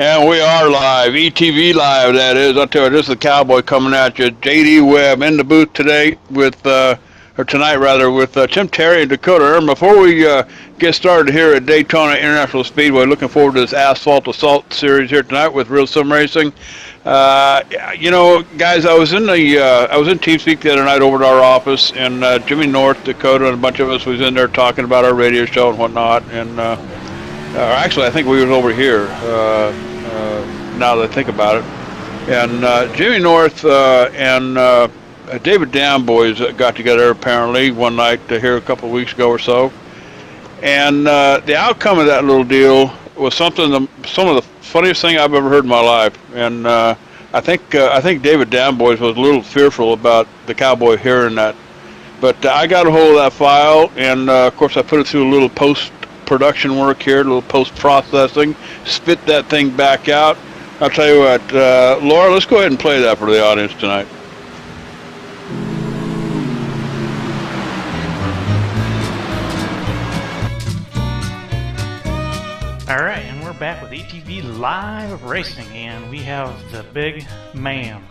And we are live, ETV live, that is. I'll tell you, this is the Cowboy coming at you. J.D. Webb in the booth today with, or tonight rather, with Tim Terry and Dakota Erm. Before we get started here at Daytona International Speedway, looking forward to this Assault series here tonight with Real Sim Racing. You know, guys, I was in TeamSpeak the other night over at our office, and Jimmy North, Dakota, and a bunch of us was in there talking about our radio show and whatnot, and actually, I think we was over here, now that I think about it. And Jimmy North and David Dam boys got together apparently one night here a couple of weeks ago or so. And the outcome of that little deal was some of the funniest thing I've ever heard in my life. And I think David Dam boys was a little fearful about the Cowboy hearing that. But I got a hold of that file, and of course I put it through a little post-production work here, a little post-processing, spit that thing back out. I'll tell you what, Laura, let's go ahead and play that for the audience tonight. All right, and we're back with ETV Live Racing, and we have the big man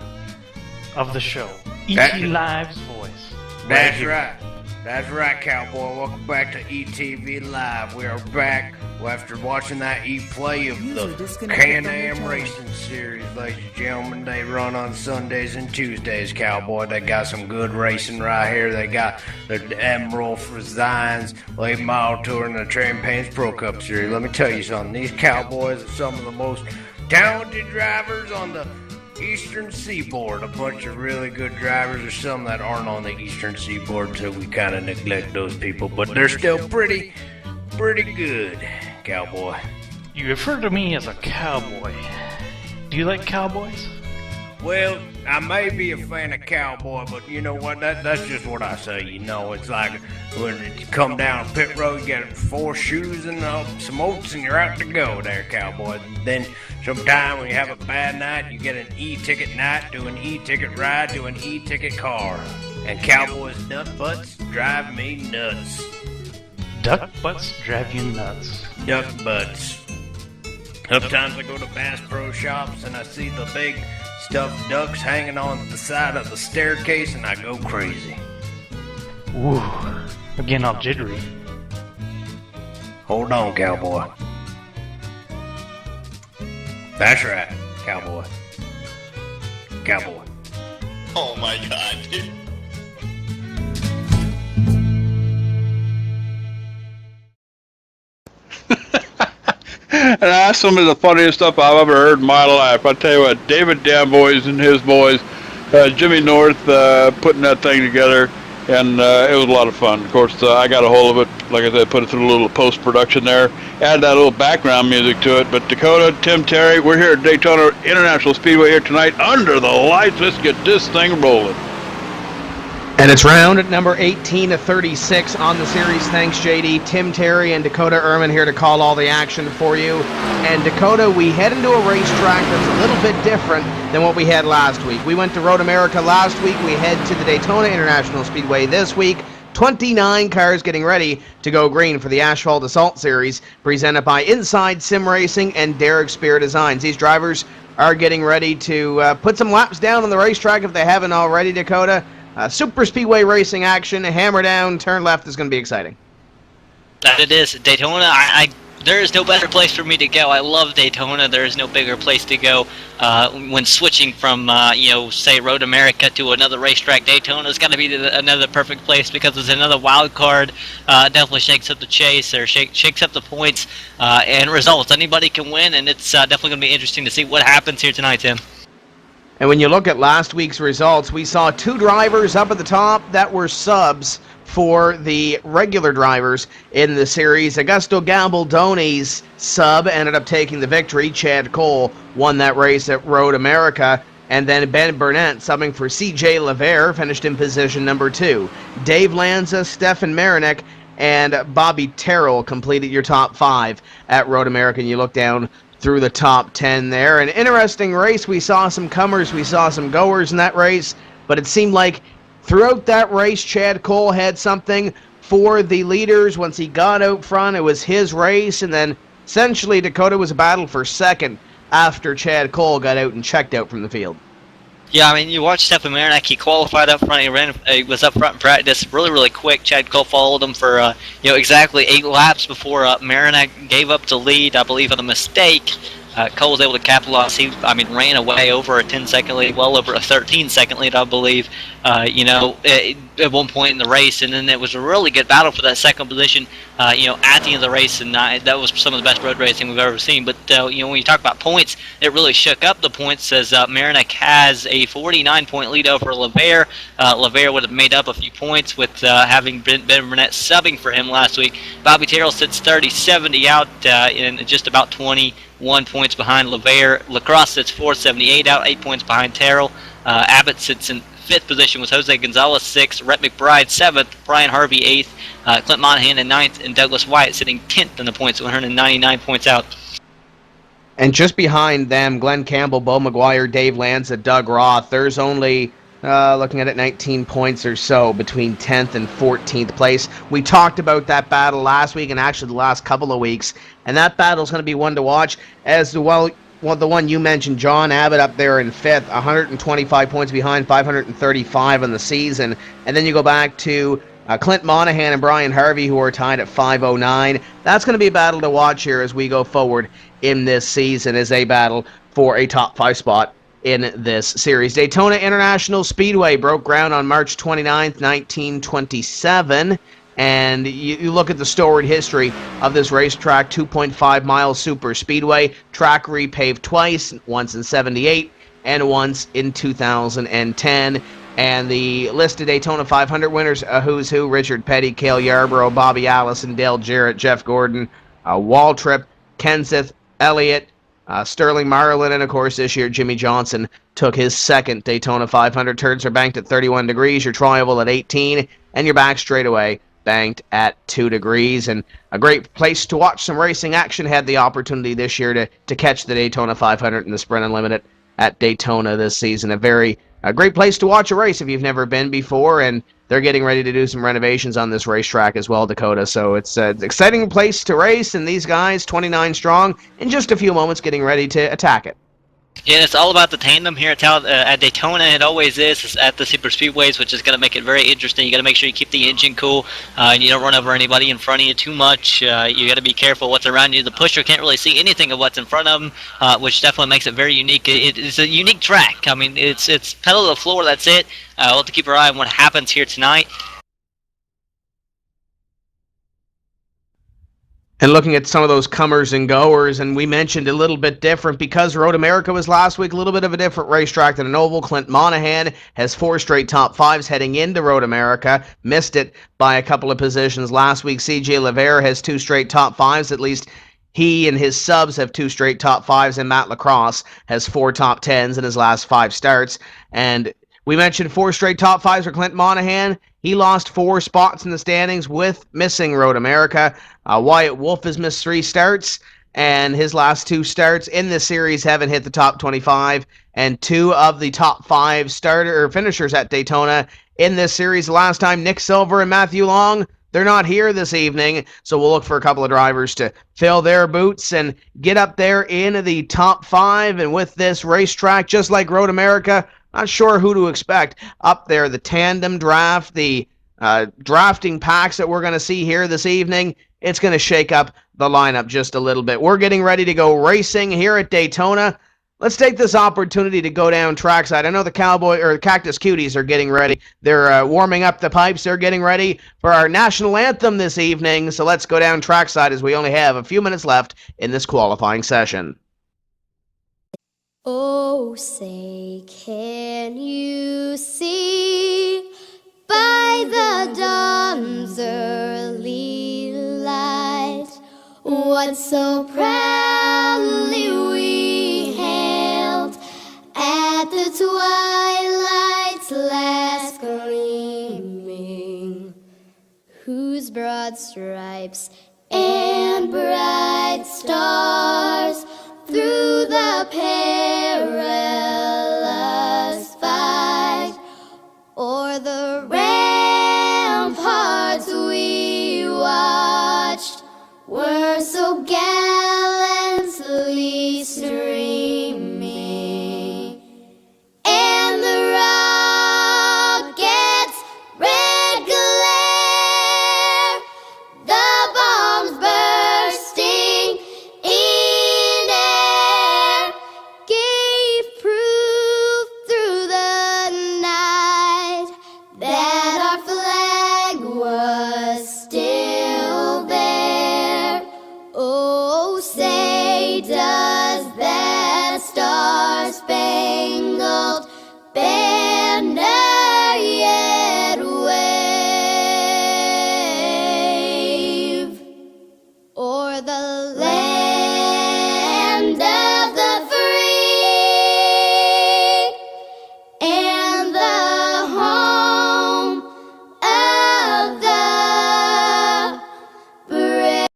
of the show, ET Live's voice. That's right. That's right, Cowboy. Welcome back to ETV Live. We are back after watching that E-play of the Can-Am Racing Series, ladies and gentlemen. They run on Sundays and Tuesdays, Cowboy. They got some good racing right here. They got the Admiral Zines Late Mile Tour and the Champagne's Pro Cup Series. Let me tell you something. These Cowboys are some of the most talented drivers on the Eastern Seaboard. A bunch of really good drivers. There's some that aren't on the Eastern Seaboard, so we kind of neglect those people, but they're still pretty good, Cowboy. You refer to me as a cowboy. Do you like cowboys? Well, I may be a fan of Cowboy, but you know what? That's just what I say. You know, it's like when you come down pit road, you get 4 shoes and some oats, and you're out to go there, Cowboy. Then sometime when you have a bad night, you get an e-ticket night, do an e-ticket ride, do an e-ticket car. And Cowboy's nut butts drive me nuts. Duck butts drive you nuts. Duck butts. Sometimes I go to Bass Pro Shops and I see the big stuffed ducks hanging on the side of the staircase, and I go crazy. Ooh, I'm getting all jittery. Hold on, Cowboy. That's right, Cowboy. Cowboy. Oh my God, dude. And that's some of the funniest stuff I've ever heard in my life. I tell you what, David Dam boys and his boys, Jimmy North putting that thing together, and it was a lot of fun. Of course, I got a hold of it, like I said, put it through a little post-production there, add that little background music to it. But Dakota, Tim Terry, we're here at Daytona International Speedway here tonight under the lights. Let's get this thing rolling. And it's round at number 18 to 36 on the series. Thanks, JD. Tim Terry and Dakota Erman here to call all the action for you. And Dakota, we head into a racetrack that's a little bit different than what we had last week. We went to Road America last week. We head to the Daytona International Speedway this week. 29 cars getting ready to go green for the Asphalt Assault Series, presented by Inside Sim Racing and Derek Spear Designs. These drivers are getting ready to put some laps down on the racetrack if they haven't already, Dakota. Super Speedway racing action, hammer down, turn left is going to be exciting. That it is. Daytona, there is no better place for me to go. I love Daytona. There is no bigger place to go when switching from, say, Road America to another racetrack. Daytona's got to be another perfect place because it's another wild card. Definitely shakes up the chase, or shakes up the points and results. Anybody can win, and it's definitely going to be interesting to see what happens here tonight, Tim. And when you look at last week's results, we saw 2 drivers up at the top that were subs for the regular drivers in the series. Augusto Gabaldoni's sub ended up taking the victory. Chad Cole won that race at Road America. And then Ben Burnett, subbing for C.J. Levere, finished in position number 2. Dave Lanza, Stefan Marinek, and Bobby Terrell completed your top 5 at Road America. And you look down through the top 10 there. An interesting race. We saw some comers, we saw some goers in that race, but it seemed like throughout that race, Chad Cole had something for the leaders. Once he got out front, it was his race, and then essentially Dakota was a battle for second after Chad Cole got out and checked out from the field. Yeah, I mean, you watch Stefan Marinak. He qualified up front. He was up front in practice really, really quick. Chad Cole followed him for exactly 8 laps before Marinak gave up the lead, I believe, on a mistake. Cole was able to capitalize. He, ran away over a 10-second lead, well over a 13-second lead, I believe. At one point in the race, and then it was a really good battle for that second position. At the end of the race, and that was some of the best road racing we've ever seen. But when you talk about points, it really shook up the points as Marinak has a 49-point lead over LeVere. LeVere would have made up a few points with having Ben Burnett subbing for him last week. Bobby Terrell sits 30-70 out in just about 21 points behind LeVere. Lacrosse sits 478 out, 8 points behind Terrell. Abbott sits in 5th position with Jose Gonzalez 6th, Rhett McBride 7th, Brian Harvey 8th, Clint Monahan in 9th, and Douglas Wyatt sitting 10th in the points, 199 points out. And just behind them, Glenn Campbell, Bo McGuire, Dave Lanza, Doug Roth. There's only, looking at it, 19 points or so between 10th and 14th place. We talked about that battle last week and actually the last couple of weeks, and that battle's going to be one to watch as the one you mentioned, John Abbott up there in 5th, 125 points behind, 535 on the season. And then you go back to Clint Monahan and Brian Harvey, who are tied at 509. That's going to be a battle to watch here as we go forward in this season as they battle for a top 5 spot in this series. Daytona International Speedway broke ground on March 29th, 1927. And you look at the storied history of this racetrack, 2.5 mile super speedway, track repaved twice, once in 78 and once in 2010. And the list of Daytona 500 winners, who's who: Richard Petty, Cale Yarborough, Bobby Allison, Dale Jarrett, Jeff Gordon, Waltrip, Kenseth, Elliott, Sterling Marlin, and of course this year Jimmy Johnson took his second Daytona 500. Turns are banked at 31 degrees, your tri-oval at 18, and your back straightaway banked at 2 degrees. And a great place to watch some racing action. Had the opportunity this year to catch the Daytona 500 and the Sprint Unlimited at Daytona this season. A great place to watch a race if you've never been before, and they're getting ready to do some renovations on this racetrack as well, Dakota. So it's an exciting place to race, and these guys, 29 strong, in just a few moments getting ready to attack it. Yeah, it's all about the tandem here at Daytona. It always is at the super speedways, which is going to make it very interesting. You got to make sure you keep the engine cool, and you don't run over anybody in front of you too much. You got to be careful what's around you. The pusher can't really see anything of what's in front of him, which definitely makes it very unique. It's a unique track. It's pedal to the floor. That's it. We'll have to keep our eye on what happens here tonight. And looking at some of those comers and goers, and we mentioned a little bit different because Road America was last week, a little bit of a different racetrack than an oval. Clint Monahan has 4 straight top 5s heading into Road America. Missed it by a couple of positions last week. CJ LeVere has 2 straight top 5s. At least he and his subs have 2 straight top 5s, and Matt Lacrosse has 4 top 10s in his last 5 starts. And we mentioned 4 straight top 5s for Clint Monahan. He lost 4 spots in the standings with missing Road America. Wyatt Wolf has missed 3 starts, and his last 2 starts in this series haven't hit the top 25. And 2 of the top 5 finishers at Daytona in this series last time, Nick Silver and Matthew Long, they're not here this evening. So we'll look for a couple of drivers to fill their boots and get up there in the top 5. And with this racetrack, just like Road America, not sure who to expect up there. The tandem draft, the drafting packs that we're going to see here this evening, it's going to shake up the lineup just a little bit. We're getting ready to go racing here at Daytona. Let's take this opportunity to go down trackside. I know the Cactus Cuties are getting ready. They're warming up the pipes. They're getting ready for our national anthem this evening. So let's go down trackside as we only have a few minutes left in this qualifying session. Oh, say, can you see by the dawn's early light what so proudly we hailed at the twilight's last gleaming, whose broad stripes and bright stars through the perilous fight o'er the ramparts we watched were so gallantly streaming. does that star-spangled banner yet wave o'er the land of the free and the home of the brave.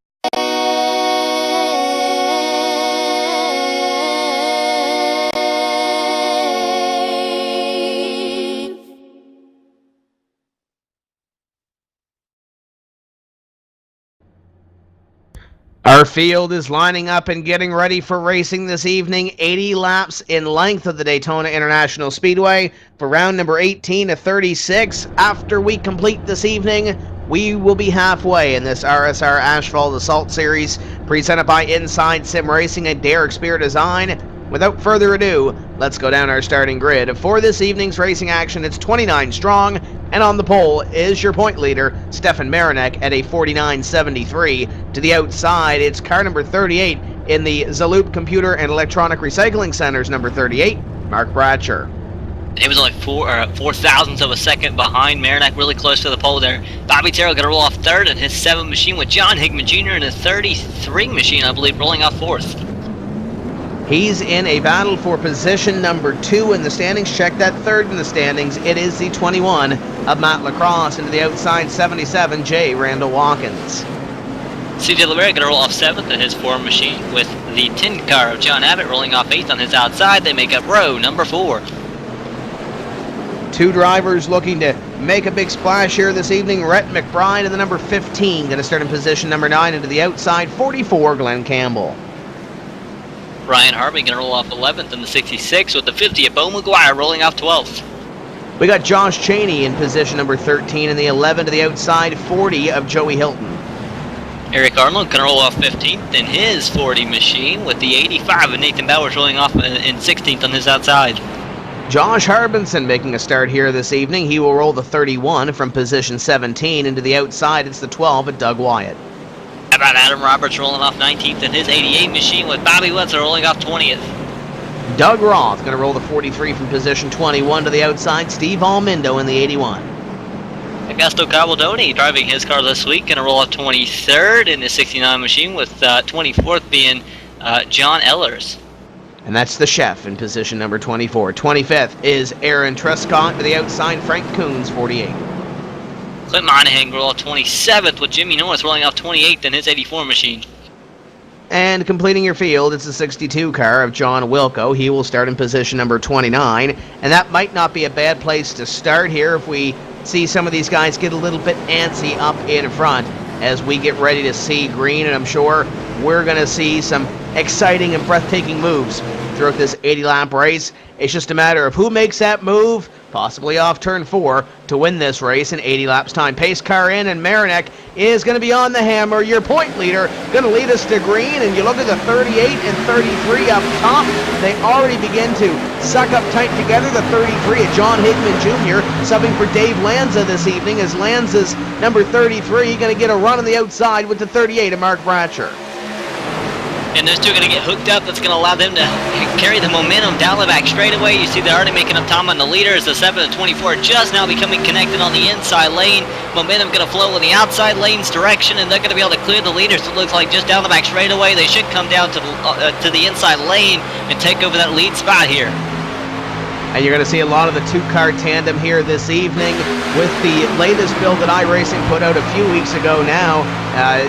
Our field is lining up and getting ready for racing this evening. 80 laps in length of the Daytona International Speedway for round number 18 to 36. After we complete this evening, we will be halfway in this RSR Asphalt Assault Series presented by Inside Sim Racing and Derek Spear Design. Without further ado, let's go down our starting grid. For this evening's racing action, it's 29 strong, and on the pole is your point leader, Stefan Marinek, at a 49.73. To the outside, it's car number 38 in the Zaloop Computer and Electronic Recycling Center's number 38, Mark Bratcher. He was only four thousandths of a second behind Marinek, really close to the pole there. Bobby Terrell going to roll off third in his 7 machine, with John Hickman Jr. in his 33 machine, I believe, rolling off fourth. He's in a battle for position number 2 in the standings. Check that third in the standings. It is the 21 of Matt Lacrosse. Into the outside 77, Jay Randall Watkins. CJ Rivera going to roll off 7th in his 4 machine, with the 10 car of John Abbott rolling off 8th on his outside. They make up row number 4. 2 drivers looking to make a big splash here this evening. Rhett McBride in the number 15, going to start in position number 9. Into the outside 44, Glenn Campbell. Ryan Harvey going to roll off 11th in the 66, with the 50 of Bo McGuire rolling off 12th. We got Josh Cheney in position number 13, in the 11 to the outside 40 of Joey Hilton. Eric Arnold going to roll off 15th in his 40 machine, with the 85 of Nathan Bowers rolling off in 16th on his outside. Josh Harbinson making a start here this evening. He will roll the 31 from position 17. Into the outside, it's the 12 of Doug Wyatt. How about Adam Roberts rolling off 19th in his 88 machine, with Bobby Wetzel rolling off 20th. Doug Roth going to roll the 43 from position 21 to the outside. Steve Almindo in the 81. Augusto Cabaldoni driving his car this week, going to roll off 23rd in his 69 machine, with 24th being John Ellers. And that's the chef in position number 24. 25th is Aaron Trescott to the outside. Frank Coons, 48. Clint Monahan roll off 27th, with Jimmy Norris rolling off 28th in his 84 machine. And completing your field, it's the 62 car of John Wilco. He will start in position number 29. And that might not be a bad place to start here if we see some of these guys get a little bit antsy up in front as we get ready to see green. And I'm sure we're going to see some exciting and breathtaking moves throughout this 80-lap race. It's just a matter of who makes that move, possibly off turn 4, to win this race in 80 laps time. Pace car in, and Marinek is going to be on the hammer. Your point leader going to lead us to green, and you look at the 38 and 33 up top. They already begin to suck up tight together. The 33 of John Hickman Jr. subbing for Dave Lanza this evening, as Lanza's number 33 going to get a run on the outside with the 38 of Mark Bratcher. And those two are going to get hooked up. That's going to allow them to carry the momentum down the back straightaway. You see they're already making up time on the leader as the 7 and 24 just now becoming connected on the inside lane. Momentum going to flow in the outside lane's direction, and they're going to be able to clear the leaders. It looks like just down the back straightaway. They should come down to the inside lane and take over that lead spot here. And you're going to see a lot of the 2-car tandem here this evening with the latest build that iRacing put out a few weeks ago now.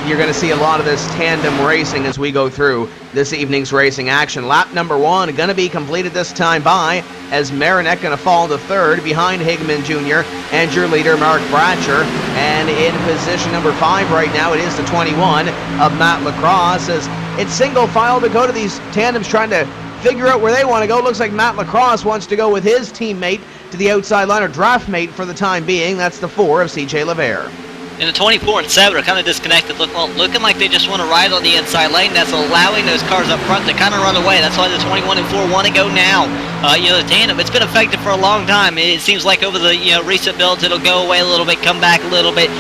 You're going to see a lot of this tandem racing as we go through this evening's racing action. Lap number 1 going to be completed this time by, as Marinek going to fall to 3rd behind Hickman Jr. and your leader Mark Bratcher. And in position number 5 right now, it is the 21 of Matt Lacrosse, as it's single file to go to these tandems trying to figure out where they want to go. Looks like Matt Lacrosse wants to go with his teammate to the outside line, or draft mate for the time being. That's the 4 of CJ LeVere. And the 24 and 7 are kind of disconnected, looking like they just want to ride on the inside lane. That's allowing those cars up front to kind of run away. That's why the 21 and 4 want to go now. The tandem, it's been effective for a long time. It seems like over the recent builds, it'll go away a little bit, come back a little bit.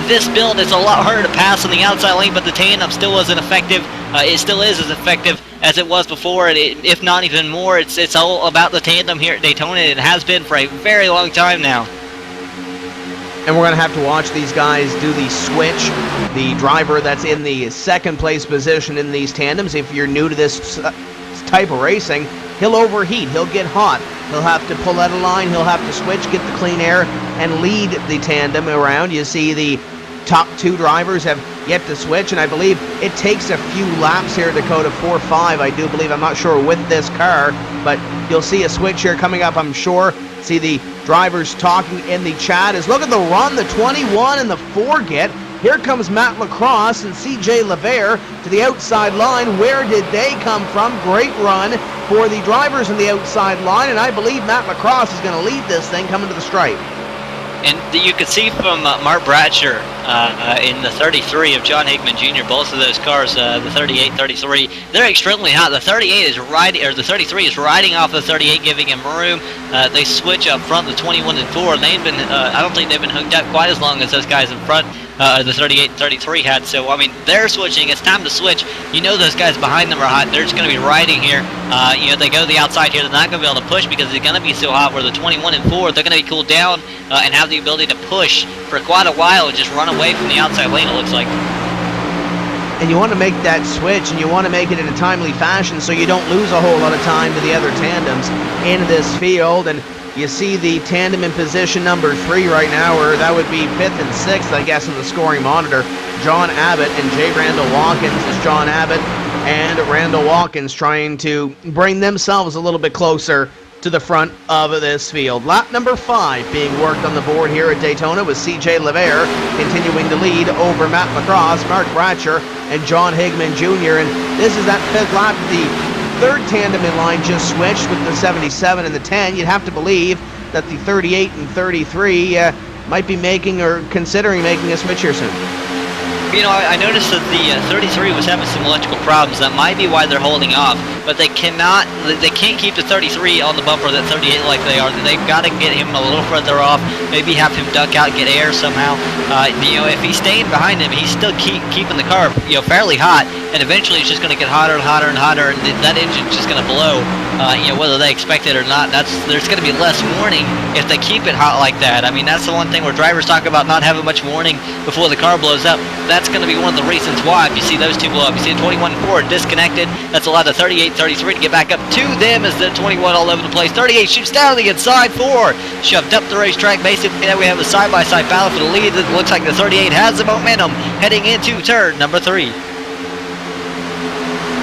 This build is a lot harder to pass on the outside lane, but the tandem still wasn't effective. It still is as effective as it was before, and if not even more. It's all about the tandem here at Daytona. It has been for a very long time now. And we're going to have to watch these guys do the switch. The driver that's in the second place position in these tandems, if you're new to this type of racing, he'll overheat, he'll get hot, he'll have to pull out a line, he'll have to switch, get the clean air, and lead the tandem around. You see the top two drivers have yet to switch, and I believe it takes a few laps here, Dakota, 4 or 5, I do believe. I'm not sure with this car, but you'll see a switch here coming up, I'm sure. See the drivers talking in the chat is look at the run the 21 and the 4 get. Here comes Matt Lacrosse and CJ Levere to the outside line. Where did they come from? Great run for the drivers in the outside line, and I believe Matt Lacrosse is going to lead this thing coming to the stripe. And you could see from Mark Bratcher in the 33 of John Hickman Jr., both of those cars, the 38, 33, they're extremely hot. The 38 is riding, or the 33 is riding off the 38, giving him room. They switch up front, the 21 and 4. They've been, I don't think they've been hooked up quite as long as those guys in front. The 38 and 33 had. So, I mean, they're switching. It's time to switch. You know those guys behind them are hot. They're just going to be riding here. They go to the outside here. They're not going to be able to push because it's going to be so hot. Where the 21 and 4, they're going to be cooled down and have the ability to push for quite a while and just run away from the outside lane, it looks like. And you want to make that switch, and you want to make it in a timely fashion so you don't lose a whole lot of time to the other tandems in this field. And you see the tandem in position number 3 right now, or that would be 5th and 6th, I guess, in the scoring monitor. John Abbott and J. Randall Watkins. Is John Abbott and Randall Watkins trying to bring themselves a little bit closer to the front of this field. Lap number 5 being worked on the board here at Daytona with CJ Levere continuing to lead over Matt Lacrosse, Mark Bratcher, and John Hickman Jr. And this is that 5th lap. The third tandem in line just switched with the 77 and the 10. You'd have to believe that the 38 and 33 might be making or considering making a switch here soon. I noticed that the 33 was having some electrical problems. That might be why they're holding off, but they can't keep the 33 on the bumper of that 38 like they are. They've got to get him a little further off, maybe have him duck out, get air somehow. If he's staying behind him, he's still keeping the car, fairly hot, and eventually it's just going to get hotter and hotter and hotter, and that engine's just going to blow. Whether they expect it or not, there's going to be less warning if they keep it hot like that. I mean, that's the one thing where drivers talk about not having much warning before the car blows up. That's going to be one of the reasons why. If you see those two blow up, you see the 21 and 4 disconnected. That's allowed the 38, 33 to get back up to them as the 21 all over the place. 38 shoots down the inside 4, shoved up the racetrack. Basically, now we have a side-by-side battle for the lead. It looks like the 38 has the momentum heading into turn number 3.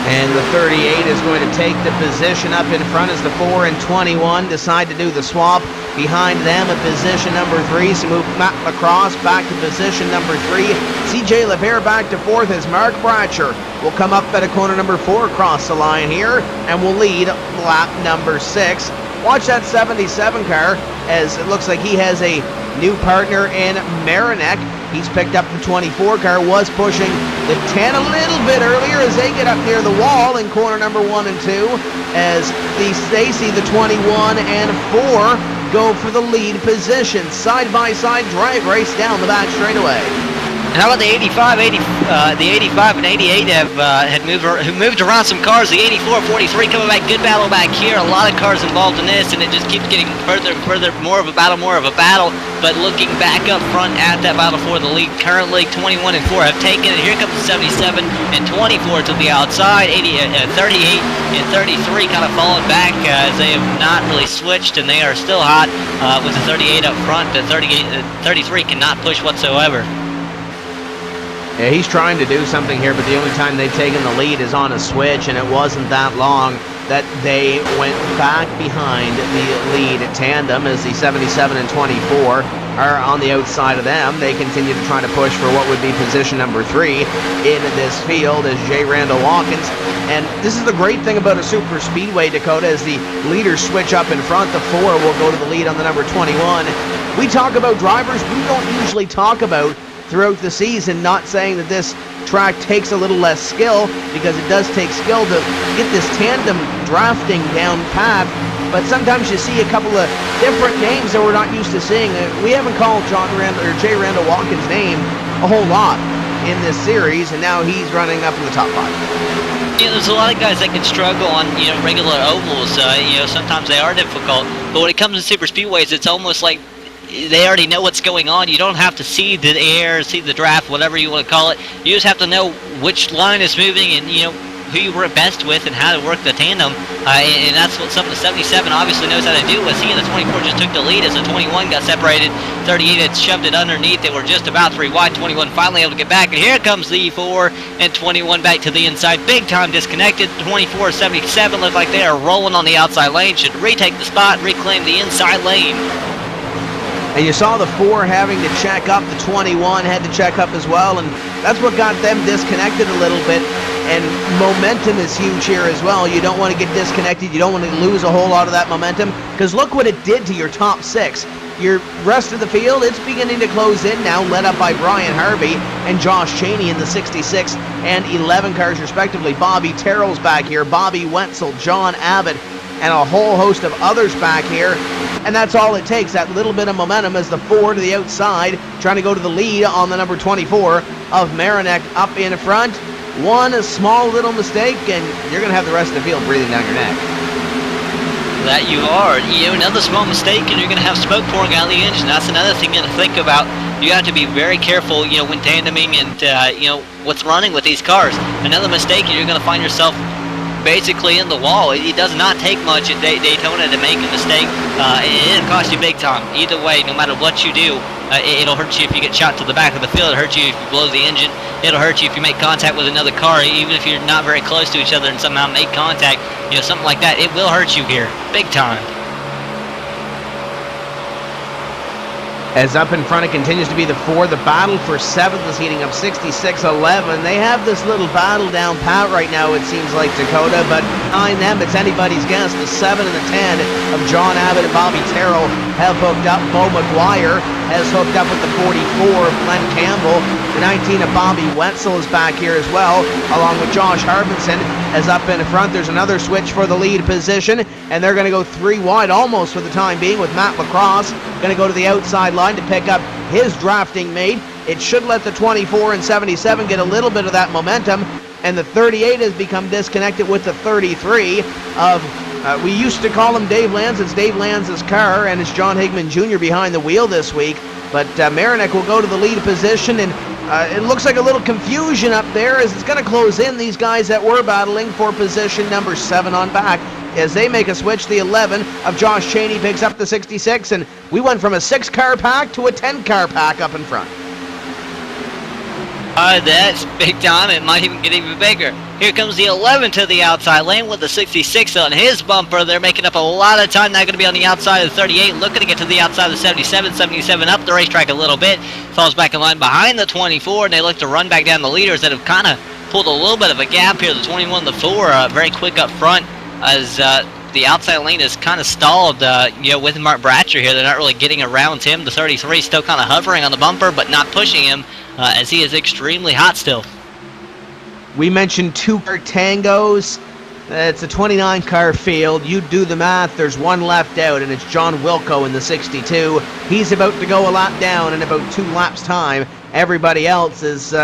And the 38 is going to take the position up in front as the 4 and 21 decide to do the swap. Behind them at position number 3, so move Matt Lacrosse back to position number 3. CJ Levere back to 4th as Mark Bratcher will come up at a corner number 4 across the line here and will lead lap number 6. Watch that 77 car as it looks like he has a new partner in Marinek. He's picked up the 24 car, was pushing the 10 a little bit earlier as they get up near the wall in corner number 1 and 2 as they see the 21 and 4 go for the lead position. Side-by-side drive race down the back straightaway. And how about the 85? The 85 and 88 had moved around some cars. The 84, 43 coming back. Good battle back here. A lot of cars involved in this, and it just keeps getting further and further. More of a battle. But looking back up front at that battle for the lead, currently 21 and 4 have taken it. Here comes the 77 and 24 to the outside. 38 and 33 kind of falling back as they have not really switched, and they are still hot with the 38 up front. The 33 cannot push whatsoever. Yeah, he's trying to do something here, but the only time they've taken the lead is on a switch, and it wasn't that long that they went back behind the lead tandem as the 77 and 24 are on the outside of them. They continue to try to push for what would be position number 3 in this field as J. Randall Watkins. And this is the great thing about a super speedway, Dakota, as the leaders switch up in front. The 4 will go to the lead on the number 21. We talk about drivers. We don't usually talk about throughout the season. Not saying that this track takes a little less skill, because it does take skill to get this tandem drafting down pat, but sometimes you see a couple of different names that we're not used to seeing. We haven't called Jay Randall Watkins' name a whole lot in this series, and now he's running up in the top 5. There's a lot of guys that can struggle on regular ovals. Sometimes they are difficult, but when it comes to super speedways, it's almost like they already know what's going on. You don't have to see the air, see the draft, whatever you want to call it. You just have to know which line is moving and who you work best with and how to work the tandem. And that's what something the 77 obviously knows how to do. Was he and the 24 just took the lead as the 21 got separated. 38 had shoved it underneath. They were just about 3 wide. 21 finally able to get back. And here comes the 4 and 21 back to the inside. Big time disconnected. 24, 77 look like they are rolling on the outside lane. Should retake the spot, reclaim the inside lane. And you saw the 4 having to check up. The 21 had to check up as well, and that's what got them disconnected a little bit. And momentum is huge here as well. You don't want to get disconnected. You don't want to lose a whole lot of that momentum, because look what it did to your top 6. Your rest of the field, it's beginning to close in now, led up by Brian Harvey and Josh Cheney in the 66 and 11 cars respectively. Bobby Terrell's back here, Bobby Wenzel, John Abbott, and a whole host of others back here. And that's all it takes, that little bit of momentum as the 4 to the outside, trying to go to the lead on the number 24 of Marinek up in front. One small little mistake, and you're going to have the rest of the field breathing down your neck. That you are. Another small mistake, and you're going to have smoke pouring out of the engine. That's another thing to think about. You have to be very careful, when tandeming and, what's running with these cars. Another mistake, and you're going to find yourself basically in the wall. It does not take much at Daytona to make a mistake. It'll cost you big time. Either way, no matter what you do, it'll hurt you if you get shot to the back of the field. It'll hurt you if you blow the engine. It'll hurt you if you make contact with another car, even if you're not very close to each other and somehow make contact. Something like that. It will hurt you here, big time. As up in front, it continues to be the 4. The battle for 7th is heating up 66-11. They have this little battle down pat right now, it seems like, Dakota, but behind them, it's anybody's guess. The 7 and the 10 of John Abbott and Bobby Terrell have hooked up. Bo McGuire has hooked up with the 44 of Glenn Campbell. The 19 of Bobby Wenzel is back here as well, along with Josh Harbinson. As up in front, there's another switch for the lead position, and they're going to go 3 wide almost for the time being, with Matt Lacrosse going to go to the outside line to pick up his drafting mate. It should let the 24 and 77 get a little bit of that momentum, and the 38 has become disconnected with the 33 of, we used to call him Dave Lanz. It's Dave Lanz's car, and it's John Higman Jr. behind the wheel this week. But Marinek will go to the lead position, and it looks like a little confusion up there as it's going to close in these guys that were battling for position number 7 on back. As they make a switch, the 11 of Josh Cheney picks up the 66, and we went from a 6-car pack to a 10-car pack up in front. That's big time. It might even get even bigger. Here comes the 11 to the outside lane with the 66 on his bumper. They're making up a lot of time. Now going to be on the outside of the 38, looking to get to the outside of the 77. 77 up the racetrack a little bit. Falls back in line behind the 24, and they look to run back down the leaders that have kind of pulled a little bit of a gap here. The 21 and the 4 very quick up front as the outside lane is kind of stalled with Mark Bratcher here. They're not really getting around him. The 33 still kind of hovering on the bumper but not pushing him as he is extremely hot still. We mentioned 2-car tangos. It's a 29-car field. You do the math. There's one left out, and it's John Wilco in the 62. He's about to go a lap down in about 2 laps' time. Everybody else is...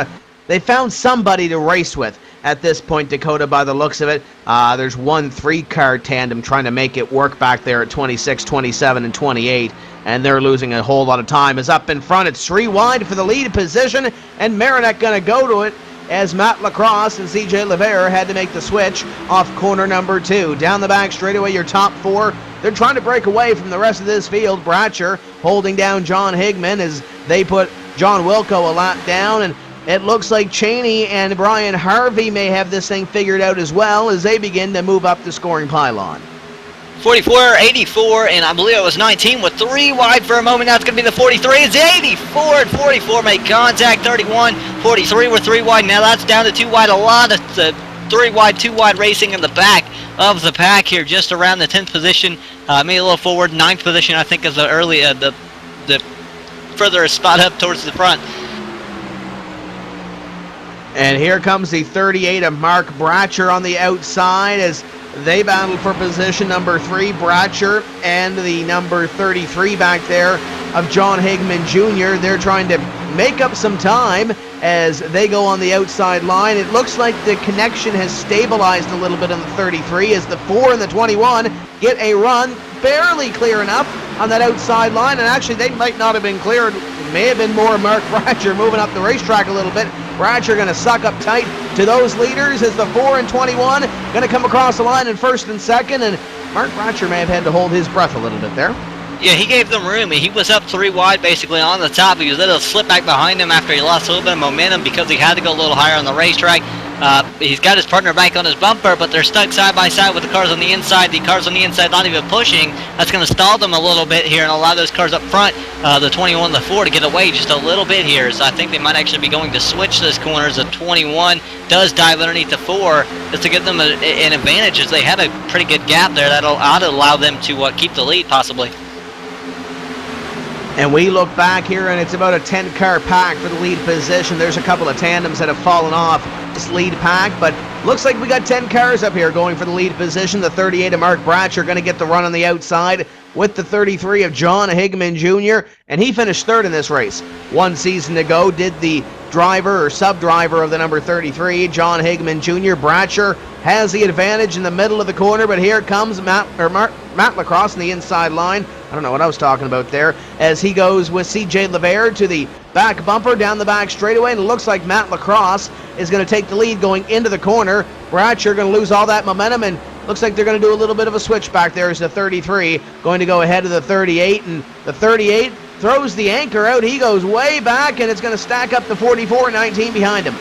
they found somebody to race with at this point, Dakota, by the looks of it. There's one 3-car tandem trying to make it work back there at 26, 27, and 28, and they're losing a whole lot of time. As up in front, it's 3 wide for the lead position, and Marinek going to go to it as Matt Lacrosse and CJ Levere had to make the switch off corner number 2. Down the back straightaway, your top 4. They're trying to break away from the rest of this field. Bratcher holding down John Higman as they put John Wilco a lap down, and it looks like Cheney and Brian Harvey may have this thing figured out as well as they begin to move up the scoring pylon. 44, 84, and I believe it was 19 with 3 wide for a moment. Now it's going to be the 43. It's 84 and 44 make contact. 31, 43 with 3 wide. Now that's down to 2 wide. A lot of 3 wide, 2 wide racing in the back of the pack here, just around the 10th position. Maybe a little forward. 9th position, I think, is the early, the further spot up towards the front. And here comes the 38 of Mark Bratcher on the outside as they battle for position number 3, Bratcher, and the number 33 back there of John Higman Jr. They're trying to make up some time as they go on the outside line. It looks like the connection has stabilized a little bit on the 33 as the 4 and the 21 get a run, barely clear enough on that outside line, and actually they might not have been cleared. It may have been more Mark Bratcher moving up the racetrack a little bit. Bratcher going to suck up tight to those leaders as the 4 and 21 going to come across the line in first and second, and Mark Bratcher may have had to hold his breath a little bit there. Yeah, he gave them room. He was up 3 wide basically on the top. He was able to slip back behind him after he lost a little bit of momentum because he had to go a little higher on the racetrack. He's got his partner back on his bumper, but they're stuck side by side with the cars on the inside. The cars on the inside not even pushing. That's going to stall them a little bit here and allow those cars up front, the 21 and the 4, to get away just a little bit here. So I think they might actually be going to switch those corners. The 21 does dive underneath the 4 just to give them an advantage, as they had a pretty good gap there that ought to allow them to keep the lead possibly. And we look back here, and it's about a 10-car pack for the lead position. There's a couple of tandems that have fallen off this lead pack, but looks like we got 10 cars up here going for the lead position. The 38 of Mark Bratcher going to get the run on the outside with the 33 of John Higman Jr., and he finished third in this race. 1 season to go. Did the driver or sub-driver of the number 33, John Higman Jr. Bratcher has the advantage in the middle of the corner, but here comes Matt Lacrosse on the inside line. I don't know what I was talking about there, as he goes with CJ LeVere to the back bumper down the back straightaway, and it looks like Matt Lacrosse is going to take the lead going into the corner. Bratcher going to lose all that momentum, and looks like they're going to do a little bit of a switch back there as the 33 going to go ahead of the 38, and the 38 throws the anchor out. He goes way back, and it's going to stack up the 44 and 19 behind him.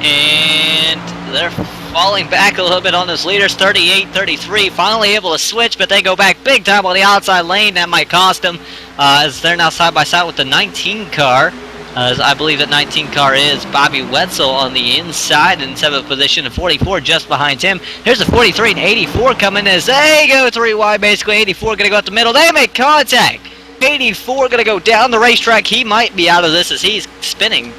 And they're falling back a little bit on this leaders. 38-33 finally able to switch, but they go back big time on the outside lane. That might cost them, as they're now side by side with the 19 car. As I believe that 19 car is Bobby Wetzel on the inside in 7th position, and 44 just behind him. Here's the 43 and 84 coming as they go 3 wide basically. 84 going to go up the middle. They make contact. 84 going to go down the racetrack. He might be out of this as he's spinning.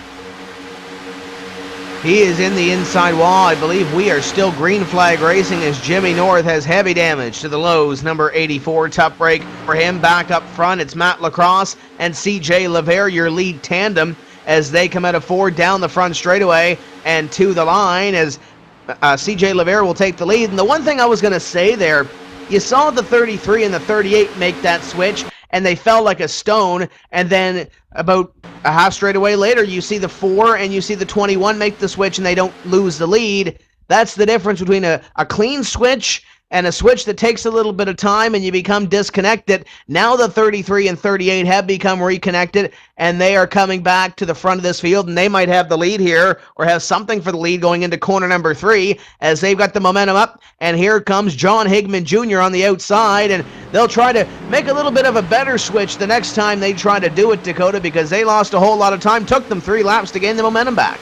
He is in the inside wall. I believe we are still green flag racing as Jimmy North has heavy damage to the lows. Number 84, tough break for him. Back up front, it's Matt Lacrosse and CJ LeVere, your lead tandem, as they come out of 4 down the front straightaway and to the line as CJ LeVere will take the lead. And the one thing I was going to say there, you saw the 33 and the 38 make that switch, and they fell like a stone, and then about a half straightaway later, you see the 4 and you see the 21 make the switch, and they don't lose the lead. That's the difference between a clean switch and a switch that takes a little bit of time and you become disconnected. Now the 33 and 38 have become reconnected, and they are coming back to the front of this field, and they might have the lead here or have something for the lead going into corner number 3 as they've got the momentum up. And here comes John Higman Jr. on the outside, and they'll try to make a little bit of a better switch the next time they try to do it, Dakota, because they lost a whole lot of time. Took them 3 laps to gain the momentum back.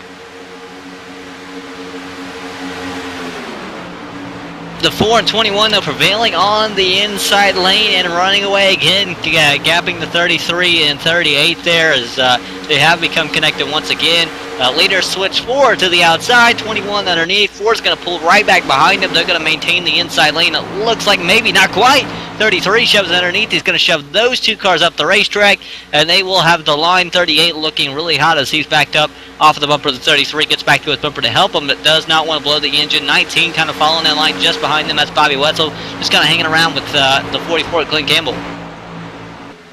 The 4 and 21 though prevailing on the inside lane and running away again, gapping the 33 and 38 there as they have become connected once again. Leaders switch 4 to the outside, 21 underneath. 4 is going to pull right back behind them. They're going to maintain the inside lane. It looks like maybe not quite. 33 shoves underneath. He's going to shove those 2 cars up the racetrack, and they will have the line. 38 looking really hot as he's backed up off of the bumper. The 33 gets back to his bumper to help him, but does not want to blow the engine. 19 kind of following in line just behind them. That's Bobby Wetzel, just kind of hanging around with the 44, Glenn Campbell.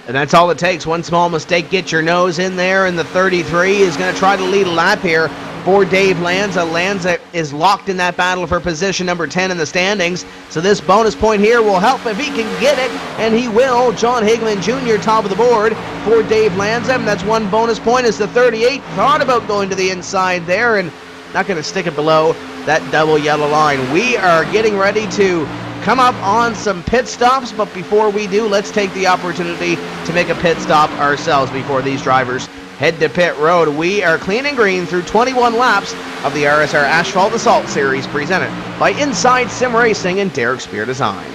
And that's all it takes. One small mistake, get your nose in there, and the 33 is going to try to lead a lap here for Dave Lanza. Lanza is locked in that battle for position number 10 in the standings. So this bonus point here will help if he can get it, and he will. John Higman Jr. top of the board for Dave Lanza, and that's 1 bonus point as the 38 thought about going to the inside there and not going to stick it below that double yellow line. We are getting ready to come up on some pit stops, but before we do, let's take the opportunity to make a pit stop ourselves before these drivers head to pit road. We are clean and green through 21 laps of the RSR Asphalt Assault Series presented by Inside Sim Racing and Derek Spear Design.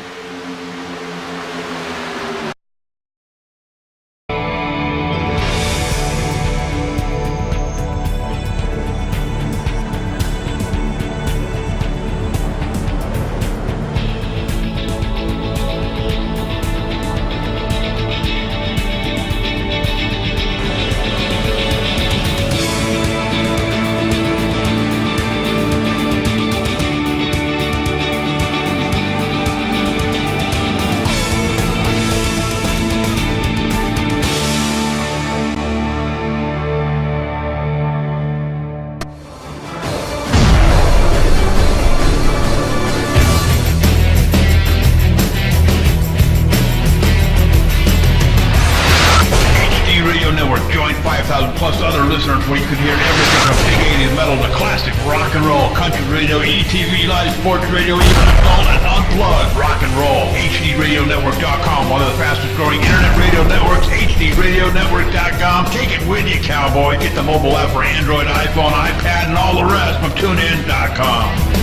rock and roll, country radio, ETV live sports radio, even adult and unplugged rock and roll. HDRadioNetwork.com, one of the fastest growing internet radio networks, HDRadioNetwork.com. Take it with you, cowboy. Get the mobile app for Android, iPhone, iPad, and all the rest from TuneIn.com.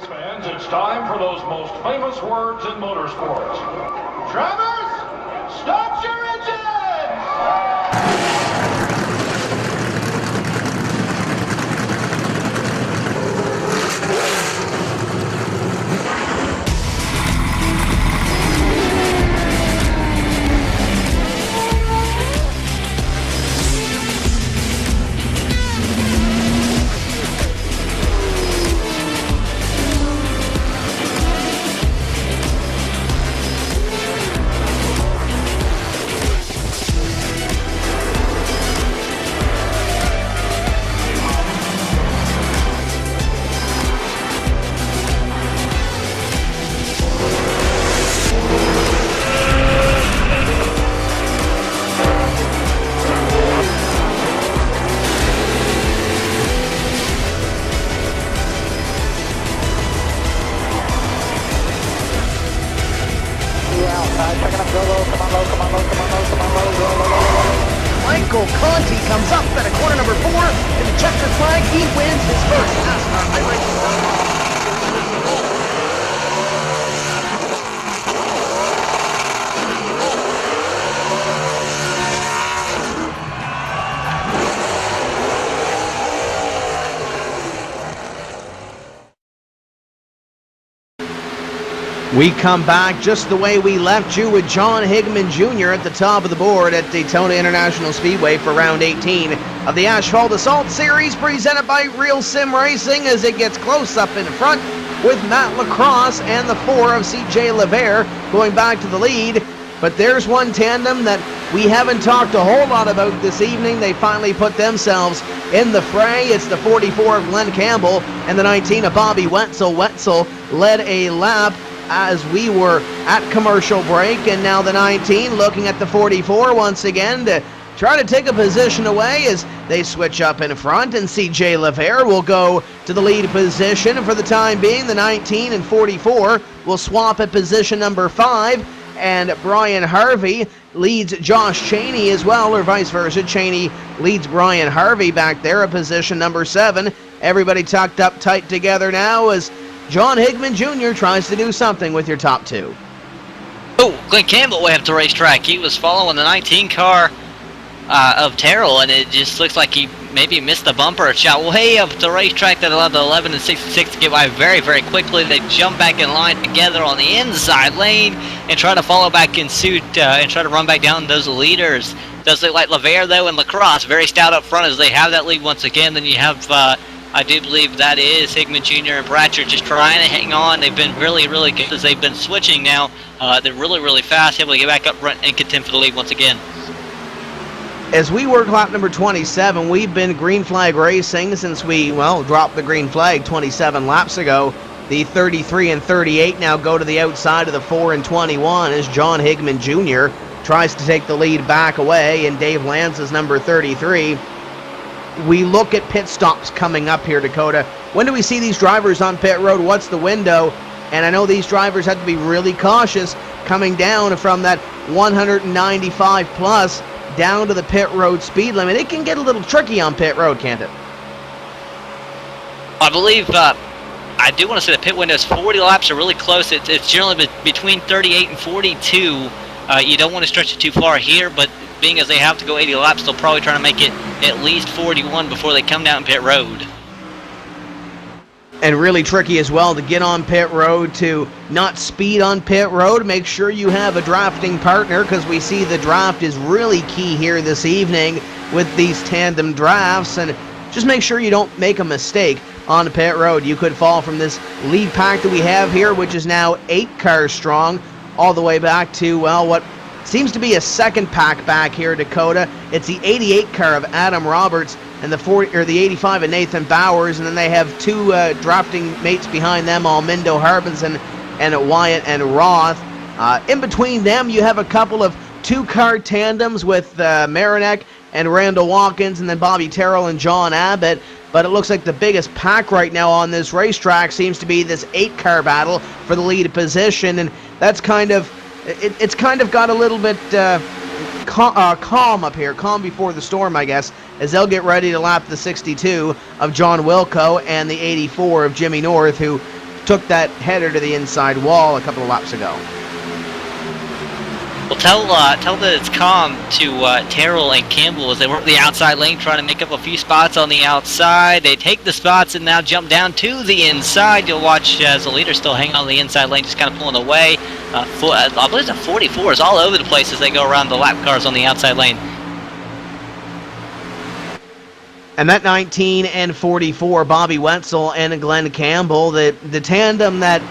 Fans, it's time for those most famous words in motorsports. Drivers, start your engines! Michael Conti comes up at a corner number 4 to the checkered flag. He wins his first NASCAR iRacing. We come back just the way we left you with John Higman Jr. at the top of the board at Daytona International Speedway for round 18 of the Asphalt Assault Series, presented by Real Sim Racing, as it gets close up in front with Matt Lacrosse and the 4 of CJ Levere going back to the lead. But there's one tandem that we haven't talked a whole lot about this evening. They finally put themselves in the fray. It's the 44 of Glenn Campbell and the 19 of Bobby Wetzel. Wetzel led a lap as we were at commercial break, and now the 19 looking at the 44 once again to try to take a position away as they switch up in front, and CJ Levere will go to the lead position for the time being. The 19 and 44 will swap at position number 5, and Brian Harvey leads Josh Cheney as well, or vice versa. Cheney leads Brian Harvey back there at position number 7. Everybody tucked up tight together now as John Higman Jr. tries to do something with your top 2. Oh, Glenn Campbell way up the racetrack. He was following the 19 car of Terrell, and it just looks like he maybe missed the bumper. Shot way up the racetrack that allowed the 11 and 66 to get by very, very quickly. They jump back in line together on the inside lane and try to follow back in suit and try to run back down those leaders. Does look like Levere, though, and Lacrosse very stout up front as they have that lead once again. Then you have I do believe that is Higman Jr. and Bratcher just trying to hang on. They've been really, really good as they've been switching now. They're really, really fast, able to get back up front and contend for the lead once again. As we work lap number 27, we've been green flag racing since we, dropped the green flag 27 laps ago. The 33 and 38 now go to the outside of the 4 and 21 as John Higman Jr. tries to take the lead back away, and Dave Lance is number 33. We look at pit stops coming up here, Dakota. When do we see these drivers on pit road? What's the window? And I know these drivers have to be really cautious coming down from that 195 plus down to the pit road speed limit. It can get a little tricky on pit road, can't it? I believe, I do want to say the pit window is 40 laps are really close. It's generally between 38 and 42. You don't want to stretch it too far here, but being as they have to go 80 laps, they'll probably try to make it at least 41 before they come down pit road. And really tricky as well to get on pit road, to not speed on pit road. Make sure you have a drafting partner, because we see the draft is really key here this evening with these tandem drafts. And just make sure you don't make a mistake on pit road. You could fall from this lead pack that we have here, which is now 8 cars strong, all the way back to, what seems to be a second pack back here, Dakota. It's the 88 car of Adam Roberts and the 85 of Nathan Bowers, and then they have 2 drafting mates behind them, Almindo Harbinson and Wyatt and Roth. In between them, you have a couple of two-car tandems with Marinek and Randall Watkins, and then Bobby Terrell and John Abbott. But it looks like the biggest pack right now on this racetrack seems to be this 8-car battle for the lead position, and that's kind of it's kind of got a little bit calm up here, calm before the storm, I guess, as they'll get ready to lap the 62 of John Wilco and the 84 of Jimmy North, who took that header to the inside wall a couple of laps ago. Well, tell that it's calm to Terrell and Campbell as they work the outside lane, trying to make up a few spots on the outside. They take the spots and now jump down to the inside. You'll watch as the leader still hanging on the inside lane, just kind of pulling away. I believe the 44 is all over the place as they go around the lap cars on the outside lane. And that 19 and 44, Bobby Wetzel and Glenn Campbell, the tandem that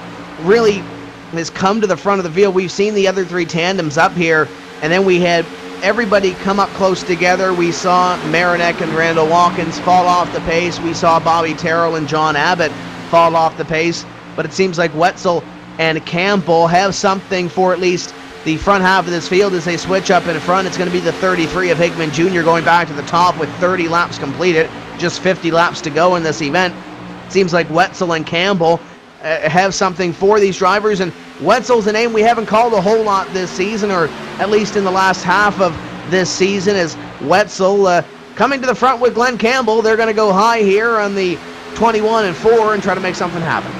really has come to the front of the field. We've seen the other three tandems up here, and then we had everybody come up close together. We saw Marinek and Randall Watkins fall off the pace. We saw Bobby Terrell and John Abbott fall off the pace. But it seems like Wetzel and Campbell have something for at least the front half of this field as they switch up in front. It's going to be the 33 of Hickman Jr. going back to the top with 30 laps completed. Just 50 laps to go in this event. Seems like Wetzel and Campbell have something for these drivers, and Wetzel's a name we haven't called a whole lot this season, or at least in the last half of this season, as Wetzel coming to the front with Glenn Campbell. They're going to go high here on the 21 and 4 and try to make something happen.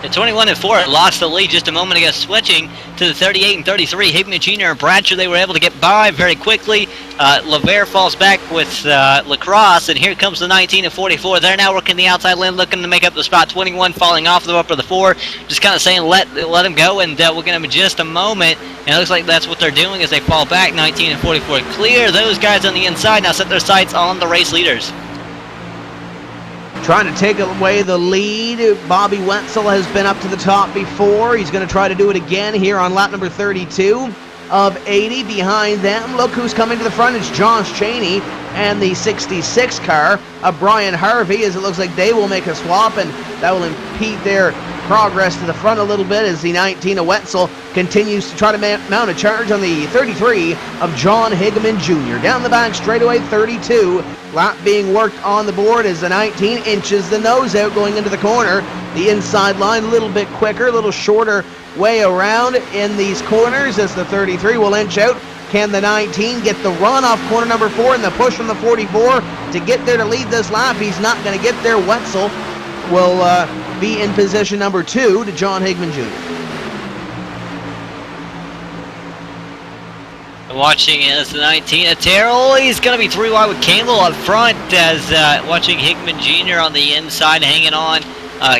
The 21 and 4 lost the lead just a moment ago, switching to the 38 and 33. Hickman Jr. and Bradshaw, they were able to get by very quickly. LeVere falls back with Lacrosse, and here comes the 19 and 44. They're now working the outside lane, looking to make up the spot. 21 falling off the upper of the 4, just kind of saying let him go, and we'll get him in just a moment. And it looks like that's what they're doing as they fall back. 19 and 44 clear. Those guys on the inside now set their sights on the race leaders. Trying to take away the lead. Bobby Wetzel has been up to the top before. He's going to try to do it again here on lap number 32 of 80. Behind them, look who's coming to the front. It's Josh Cheney and the 66 car of Brian Harvey, as it looks like they will make a swap, and that will impede their progress to the front a little bit as the 19 of Wetzel continues to try to mount a charge on the 33 of John Hickman Jr. Down the back straightaway, 32. Lap being worked on the board as the 19 inches the nose out going into the corner. The inside line a little bit quicker, a little shorter way around in these corners as the 33 will inch out. Can the 19 get the run off corner number 4 and the push from the 44 to get there to lead this lap? He's not going to get there. Wetzel will be in position number 2 to John Hickman Jr. Watching as the 19 of Terrell, he's going to be 3 wide with Campbell up front as watching Hickman Jr. on the inside hanging on.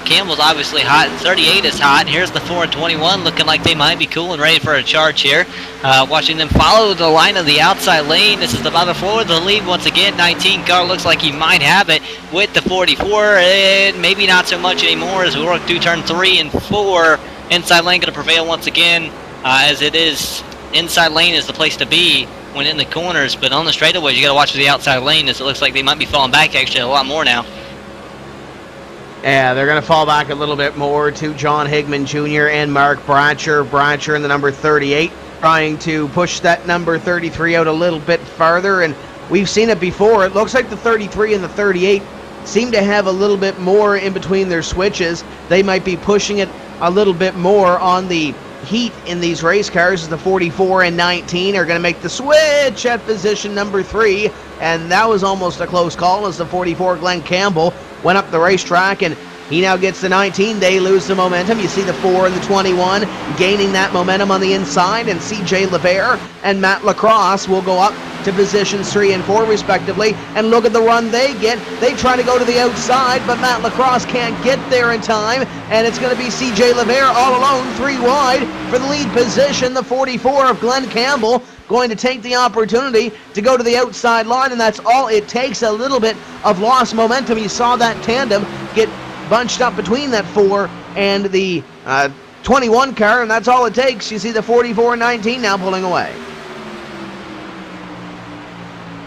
Campbell's obviously hot, 38 is hot. Here's the 4 and 21 looking like they might be cool and ready for a charge here. Watching them follow the line of the outside lane. This is the bottom 4 of the lead once again. 19 car looks like he might have it with the 44, and maybe not so much anymore as we work through turn 3 and 4. Inside lane going to prevail once again as it is. Inside lane is the place to be when in the corners, but on the straightaways you got to watch the outside lane as it looks like they might be falling back actually a lot more now. Yeah, they're going to fall back a little bit more to John Hickman Jr. and Mark Bratcher. Bratcher in the number 38 trying to push that number 33 out a little bit farther, and we've seen it before. It looks like the 33 and the 38 seem to have a little bit more in between their switches. They might be pushing it a little bit more on the heat in these race cars as the 44 and 19 are going to make the switch at position number 3, and that was almost a close call as the 44 Glenn Campbell went up the racetrack, and he now gets the 19. They lose the momentum. You see the 4 and the 21 gaining that momentum on the inside, and CJ LeVere and Matt Lacrosse will go up to positions 3 and 4 respectively, and look at the run they get. They try to go to the outside, but Matt Lacrosse can't get there in time, and it's going to be CJ LeVere all alone, 3 wide for the lead position. The 44 of Glenn Campbell going to take the opportunity to go to the outside line, and that's all it takes. A little bit of lost momentum. You saw that tandem get bunched up between that 4 and the 21 car, and that's all it takes. You see the 44 and 19 now pulling away.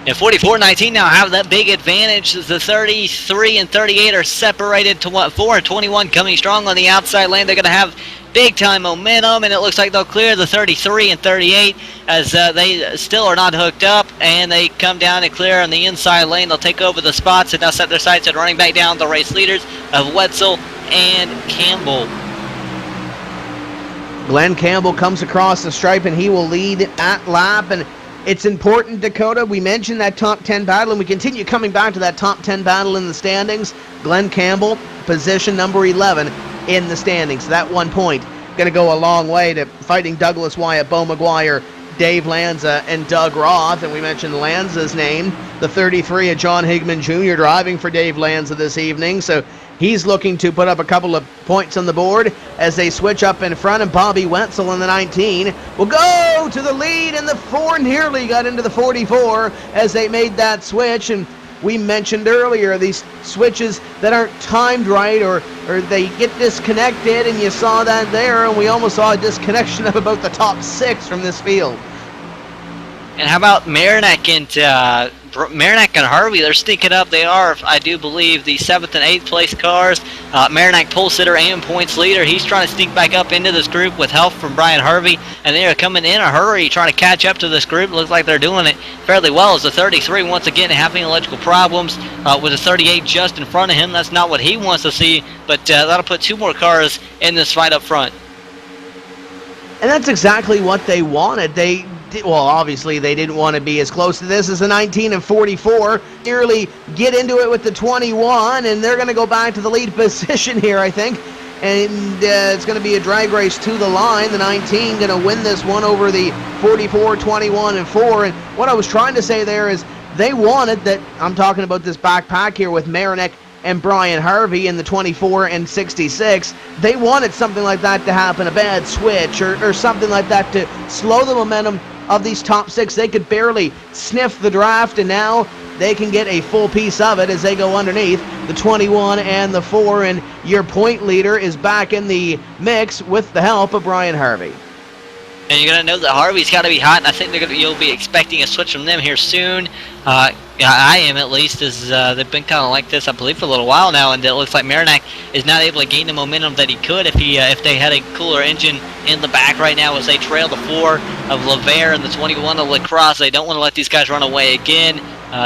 And 44-19 now have that big advantage as the 33 and 38 are separated to 4 and 21 coming strong on the outside lane. They're going to have big time momentum, and it looks like they'll clear the 33 and 38 as they still are not hooked up, and they come down and clear on the inside lane. They'll take over the spots and now set their sights at running back down the race leaders of Wetzel and Campbell. Glenn Campbell comes across the stripe, and he will lead at lap. And it's important, Dakota. We mentioned that top 10 battle, and we continue coming back to that top 10 battle in the standings. Glenn Campbell, position number 11 in the standings. That 1 point going to go a long way to fighting Douglas Wyatt, Bo McGuire, Dave Lanza, and Doug Roth. And we mentioned Lanza's name, the 33 of John Higman Jr. driving for Dave Lanza this evening. So he's looking to put up a couple of points on the board as they switch up in front, and Bobby Wetzel in the 19 will go to the lead, and the 4 nearly got into the 44 as they made that switch. And we mentioned earlier these switches that aren't timed right, or they get disconnected, and you saw that there, and we almost saw a disconnection of about the top 6 from this field. And how about Marinac and Harvey? They're sneaking up. They are, I do believe, the 7th and 8th place cars. Marinac pole sitter and points leader. He's trying to sneak back up into this group with help from Brian Harvey, and they are coming in a hurry trying to catch up to this group. Looks like they're doing it fairly well as the 33 once again having electrical problems with the 38 just in front of him. That's not what he wants to see, but that'll put 2 more cars in this fight up front. And that's exactly what they wanted. Well, obviously they didn't want to be as close to this as the 19 and 44. Nearly get into it with the 21, and they're going to go back to the lead position here, I think. And it's going to be a drag race to the line. The 19 going to win this one over the 44, 21, and 4. And what I was trying to say there is they wanted that. I'm talking about this backpack here with Marinac and Brian Harvey in the 24 and 66. They wanted something like that to happen, a bad switch or something like that to slow the momentum of these top 6. They could barely sniff the draft, and now they can get a full piece of it as they go underneath the 21 and the 4, and your point leader is back in the mix with the help of Brian Harvey. And you're going to know that Harvey's got to be hot, and I think you'll be expecting a switch from them here soon. I am, at least, as they've been kind of like this, I believe, for a little while now, and it looks like Marinac is not able to gain the momentum that he could if they had a cooler engine in the back right now as they trail the 4 of LeVere and the 21 of Lacrosse. They don't want to let these guys run away again.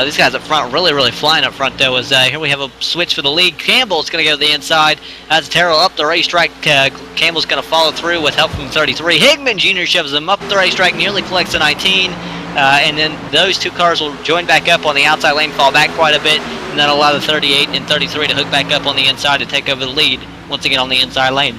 These guys up front really, really flying up front, though, as here we have a switch for the lead. Campbell's going to go to the inside as Terrell up the racetrack. Campbell's going to follow through with help from 33. Higman Jr. shoves him up the racetrack, nearly collects the 19. And then those 2 cars will join back up on the outside lane, fall back quite a bit, and that'll allow the 38 and 33 to hook back up on the inside to take over the lead once again on the inside lane.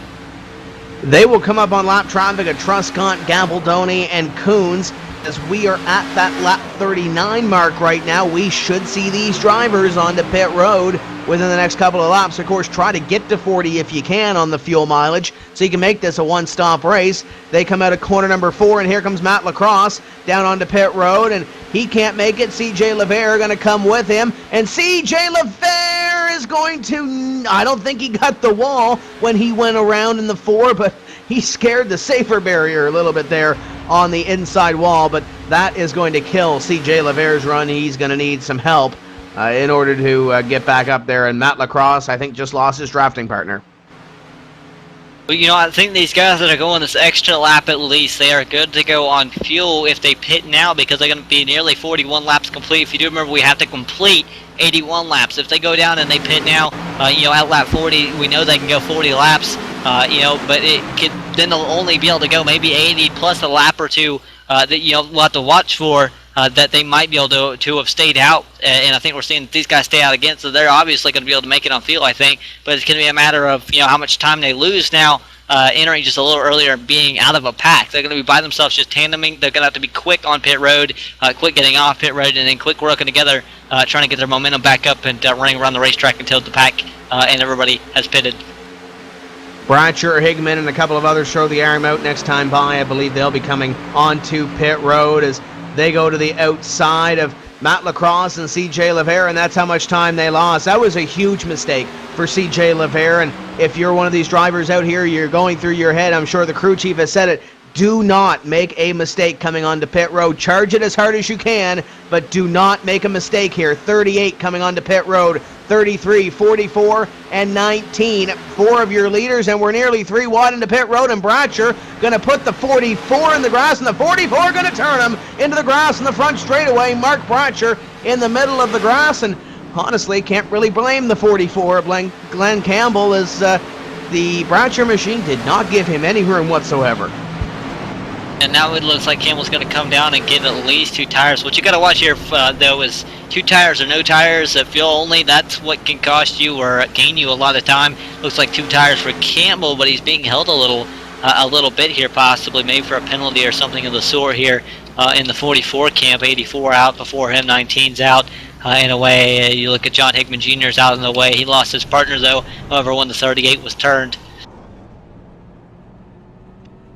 They will come up on lap traffic at Truscott, Gabaldoni, and Coons. As we are at that lap 39 mark right now, we should see these drivers onto pit road within the next couple of laps. Of course, try to get to 40 if you can on the fuel mileage, so you can make this a one-stop race. They come out of corner number 4, and here comes Matt Lacrosse down onto pit road, and he can't make it. C.J. LeVere going to come with him, and C.J. LeVere is going to, I don't think he got the wall when he went around in the 4, but he scared the safer barrier a little bit there on the inside wall, but that is going to kill C.J. LeVere's run. He's going to need some help in order to get back up there, and Matt Lacrosse, I think, just lost his drafting partner. Well, you know, I think these guys that are going this extra lap at least, they are good to go on fuel if they pit now, because they're going to be nearly 41 laps complete. If you do remember, we have to complete 81 laps. If they go down and they pit now, at lap 40, we know they can go 40 laps, but then they'll only be able to go maybe 80 plus a lap or 2 that, we'll have to watch for. That they might be able to have stayed out, and I think we're seeing these guys stay out again, so they're obviously going to be able to make it on fuel, I think, but it's going to be a matter of, how much time they lose now, entering just a little earlier and being out of a pack. They're going to be by themselves just tandeming. They're going to have to be quick on pit road, quick getting off pit road, and then quick working together, trying to get their momentum back up and running around the racetrack until the pack and everybody has pitted. Bratcher, Higman, and a couple of others throw the arm out next time by. I believe they'll be coming onto pit road as they go to the outside of Matt Lacrosse and C.J. LeVere, and that's how much time they lost. That was a huge mistake for C.J. LeVere, and if you're one of these drivers out here, you're going through your head, I'm sure the crew chief has said it, do not make a mistake coming onto pit road. Charge it as hard as you can, but do not make a mistake here. 38 coming onto pit road, 33, 44, and 19. 4 of your leaders, and we're nearly 3 wide into pit road, and Bratcher going to put the 44 in the grass, and the 44 going to turn him into the grass in the front straightaway. Mark Bratcher in the middle of the grass, and honestly, can't really blame the 44. Glenn Campbell, as the Bratcher machine did not give him any room whatsoever. And now it looks like Campbell's going to come down and get at least 2 tires. What you got to watch here, though, is 2 tires or no tires. Fuel only, that's what can cost you or gain you a lot of time. Looks like 2 tires for Campbell, but he's being held a little bit here, possibly, maybe for a penalty or something of the sort here in the 44 camp. 84 out before him, 19's out. In a way, you look at John Hickman Jr.'s out in the way. He lost his partner, though, however, when the 38 was turned.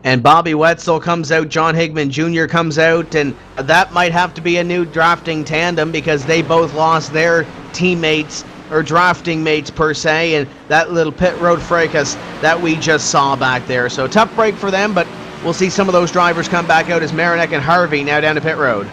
And Bobby Wetzel comes out, John Hickman Jr. comes out, and that might have to be a new drafting tandem because they both lost their teammates, or drafting mates per se, and that little pit road fracas that we just saw back there. So tough break for them, but we'll see some of those drivers come back out as Marinak and Harvey now down to pit road.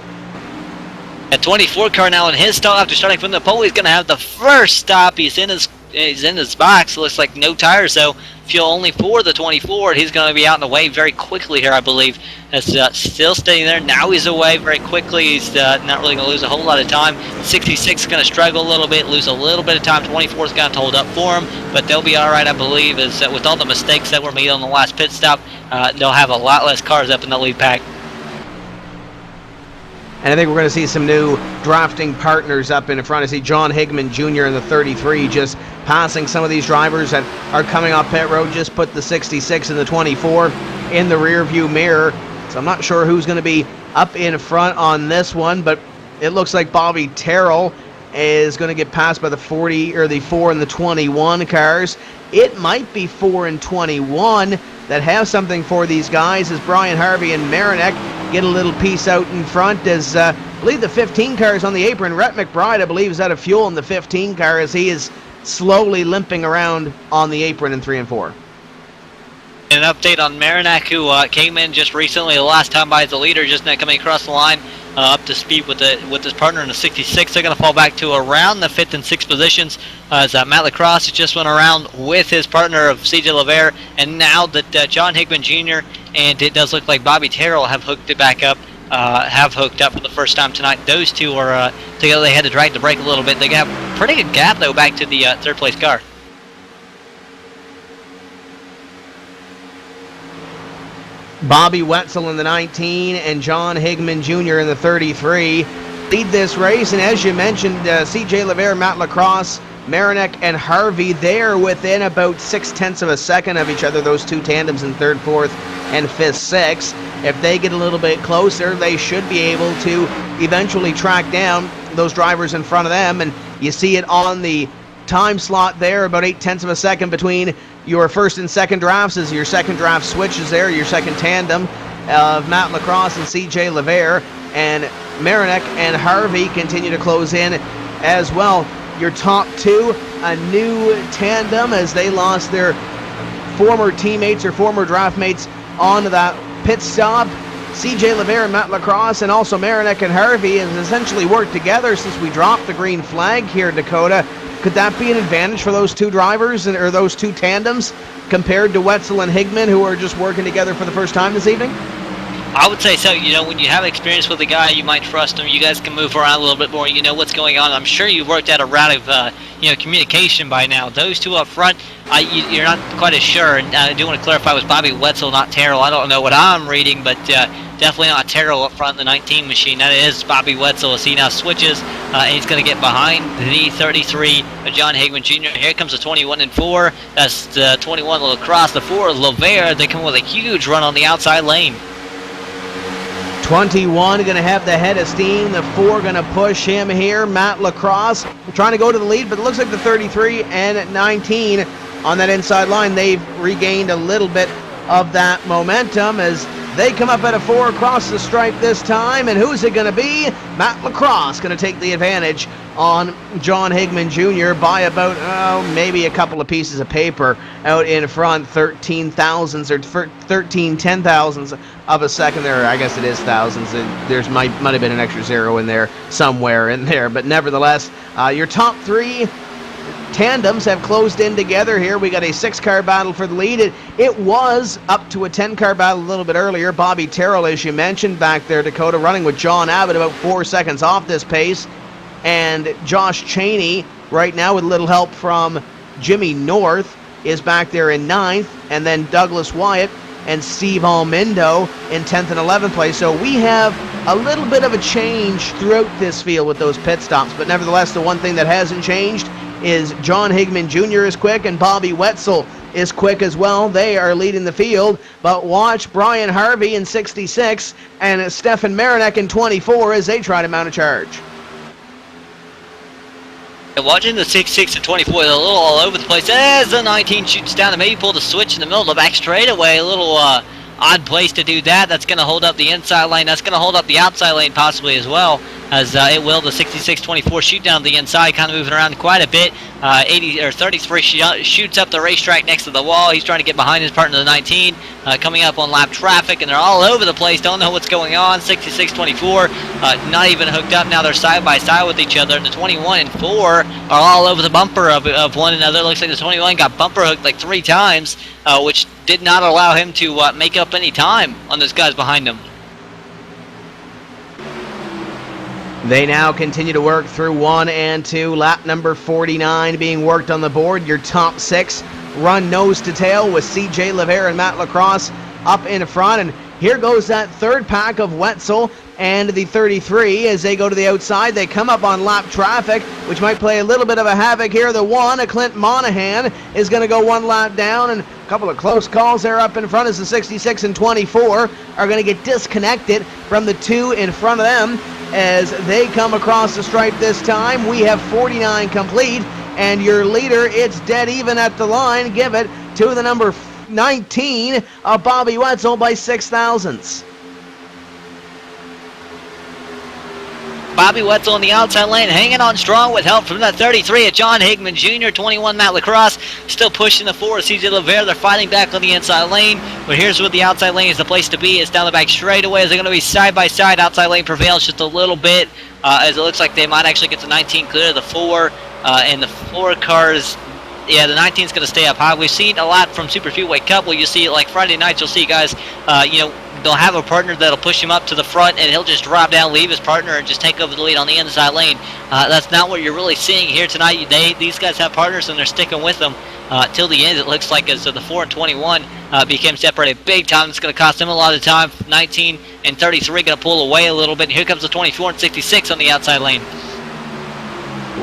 A 24 car now in his stall after starting from the pole. He's going to have the first stop. He's in his box. Looks like no tires, though. Fuel only for the 24. He's going to be out in the way very quickly here, I believe. That's still staying there. Now he's away very quickly. He's not really going to lose a whole lot of time. 66 is going to struggle a little bit, lose a little bit of time. 24 is going to hold up for him, but they'll be all right, I believe, as with all the mistakes that were made on the last pit stop, they'll have a lot less cars up in the lead pack. And I think we're going to see some new drafting partners up in front. I see John Hickman Jr. in the 33 just passing some of these drivers that are coming off pit road. Just put the 66 and the 24 in the rear view mirror. So I'm not sure who's going to be up in front on this one, but it looks like Bobby Terrell is going to get passed by the 40 or the 4 and the 21 cars. It might be 4 and 21 that have something for these guys as Brian Harvey and Marinak get a little piece out in front as I believe the 15 car is on the apron. Rhett McBride, I believe, is out of fuel in the 15 car as he is slowly limping around on the apron in 3 and 4. An update on Marinak, who came in just recently, the last time by as the leader, just now coming across the line, up to speed with his partner in the 66. They're going to fall back to around the 5th and 6th positions as Matt Lacrosse just went around with his partner of CJ LeVere, and now that John Hickman Jr. and it does look like Bobby Terrell have hooked it back up, have hooked up for the first time tonight. Those two are together. They had to drag the brake a little bit. They got a pretty good gap, though, back to the third place car. Bobby Wetzel in the 19 and John Hickman Jr. in the 33 lead this race. And as you mentioned, CJ LeVere, Matt Lacrosse, Marinak, and Harvey, they're within about 0.6 of a second of each other, those two tandems in 3rd, 4th, and 5th, 6th. If they get a little bit closer, they should be able to eventually track down those drivers in front of them. And you see it on the time slot there, about 0.8 of a second between your first and second drafts as your second draft switches there, your second tandem of Matt Lacrosse and CJ LeVere, and Marinak and Harvey continue to close in as well. Your top two, a new tandem as they lost their former teammates or former draft mates on that pit stop. CJ LeVere and Matt Lacrosse and also Marinak and Harvey has essentially worked together since we dropped the green flag here in Dakota. Could that be an advantage for those two drivers or those two tandems compared to Wetzel and Hickman, who are just working together for the first time this evening? I would say so. You know, when you have experience with a guy, you might trust him. You guys can move around a little bit more. You know what's going on. I'm sure you've worked out a route of communication by now. Those two up front, you're not quite as sure. And I do want to clarify, it was Bobby Wetzel, not Terrell. I don't know what I'm reading, but definitely not Terrell up front in the 19 machine. That is Bobby Wetzel as he now switches. And he's going to get behind the 33, John Hickman Jr. Here comes the 21 and 4. That's the 21 Lacrosse. The 4 LeVere. They come with a huge run on the outside lane. 21 going to have the head of steam. The 4 going to push him here. Matt Lacrosse trying to go to the lead, but it looks like the 33 and 19 on that inside line, they've regained a little bit of that momentum as They come up at a 4 across the stripe this time, and who's it going to be? Matt Lacrosse going to take the advantage on John Higman Jr. by about, maybe a couple of pieces of paper out in front, 13 thousandths or 13 ten thousandths of a second there. I guess it is thousands. There's might have been an extra zero in there somewhere in there, but nevertheless, your top 3 tandems have closed in together here. We got a 6-car battle for the lead. It was up to a 10-car battle a little bit earlier. Bobby Terrell, as you mentioned back there, Dakota, running with John Abbott about 4 seconds off this pace. And Josh Cheney, right now with a little help from Jimmy North, is back there in 9th. And then Douglas Wyatt and Steve Almindo in 10th and 11th place. So we have a little bit of a change throughout this field with those pit stops. But nevertheless, the one thing that hasn't changed is John Higman Jr. is quick and Bobby Wetzel is quick as well. They are leading the field, but watch Brian Harvey in 66 and Stefan Marinek in 24 as they try to mount a charge. Watching the 6-6 and 24, they're a little all over the place as the 19 shoots down and maybe pull the switch in the middle of the back straightaway. A little odd place to do that. That's going to hold up the inside lane. That's going to hold up the outside lane possibly as well, as it will. The 66-24 shoot down the inside, kind of moving around quite a bit. 33 shoots up the racetrack next to the wall. He's trying to get behind his partner, the 19, coming up on lap traffic, and they're all over the place. Don't know what's going on. 66-24, not even hooked up. Now they're side by side with each other, and the 21 and 4 are all over the bumper of one another. Looks like the 21 got bumper hooked like 3 times, which did not allow him to make up any time on those guys behind him. They now continue to work through 1 and 2. Lap number 49 being worked on the board. Your top 6 run nose to tail with CJ Levere and Matt Lacrosse up in front. And here goes that third pack of Wetzel and the 33 as they go to the outside. They come up on lap traffic, which might play a little bit of a havoc here. The 1, Clint Monahan, is going to go 1 lap down, and a couple of close calls there up in front as the 66 and 24 are going to get disconnected from the 2 in front of them as they come across the stripe this time. We have 49 complete, and your leader, it's dead even at the line. Give it to the number 19 of Bobby Wetzel by 6 thousandths. Bobby Wetzel in the outside lane, hanging on strong with help from that 33 of John Higman Jr., 21 Matt Lacrosse, still pushing the 4 of CJ Levere. They're fighting back on the inside lane, but here's what the outside lane is the place to be. It's down the back straightaway. They're going to be side by side. Outside lane prevails just a little bit, as it looks like they might actually get the 19 clear of the 4, and the 4 cars. Yeah, the 19 is going to stay up high. We've seen a lot from Super Speedway Cup where you see, like Friday nights, you'll see guys, they'll have a partner that'll push him up to the front, and he'll just drop down, leave his partner, and just take over the lead on the inside lane. That's not what you're really seeing here tonight. These guys have partners, and they're sticking with them till the end, it looks like, as the 4 and 21 became separated big time. It's going to cost them a lot of time. 19 and 33 going to pull away a little bit, and here comes the 24 and 66 on the outside lane.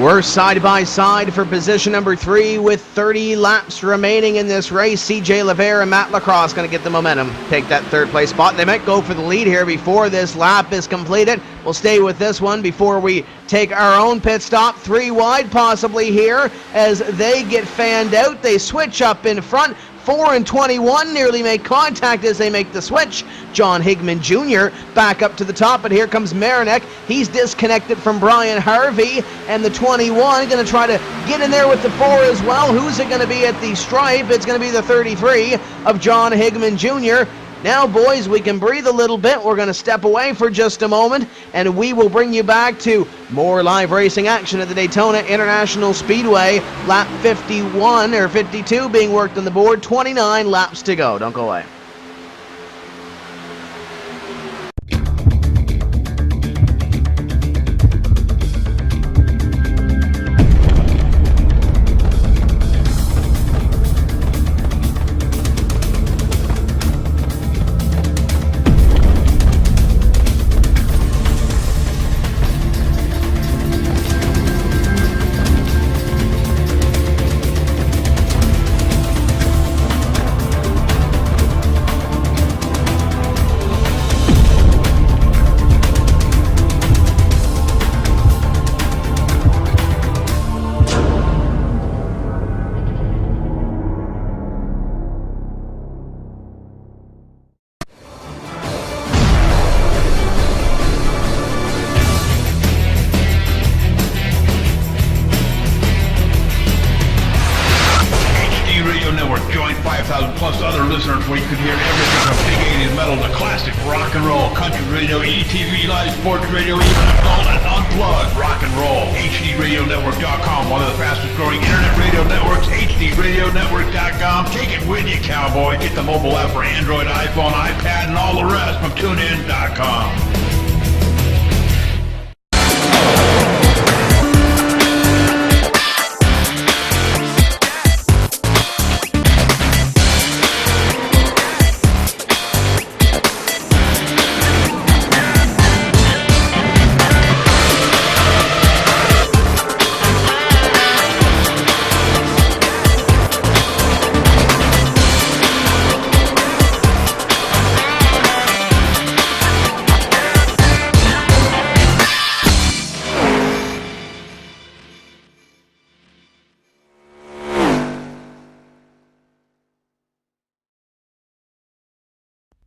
We're side by side for position number 3 with 30 laps remaining in this race. CJ Levere and Matt Lacrosse going to get the momentum, take that 3rd place spot. They might go for the lead here before this lap is completed. We'll stay with this one before we take our own pit stop. 3 wide possibly here as they get fanned out. They switch up in front. 4 and 21 nearly make contact as they make the switch. John Higman Jr. back up to the top, but here comes Marinek. He's disconnected from Brian Harvey, and the 21 going to try to get in there with the 4 as well. Who's it going to be at the stripe? It's going to be the 33 of John Higman Jr. Now, boys, we can breathe a little bit. We're going to step away for just a moment, and we will bring you back to more live racing action at the Daytona International Speedway. Lap 51 or 52 being worked on the board. 29 laps to go. Don't go away. ETV Live Sports Radio, even adult and unplugged, rock and roll. HDRadioNetwork.com, one of the fastest growing internet radio networks, HDRadioNetwork.com. Take it with you, cowboy. Get the mobile app for Android, iPhone, iPad, and all the rest from TuneIn.com.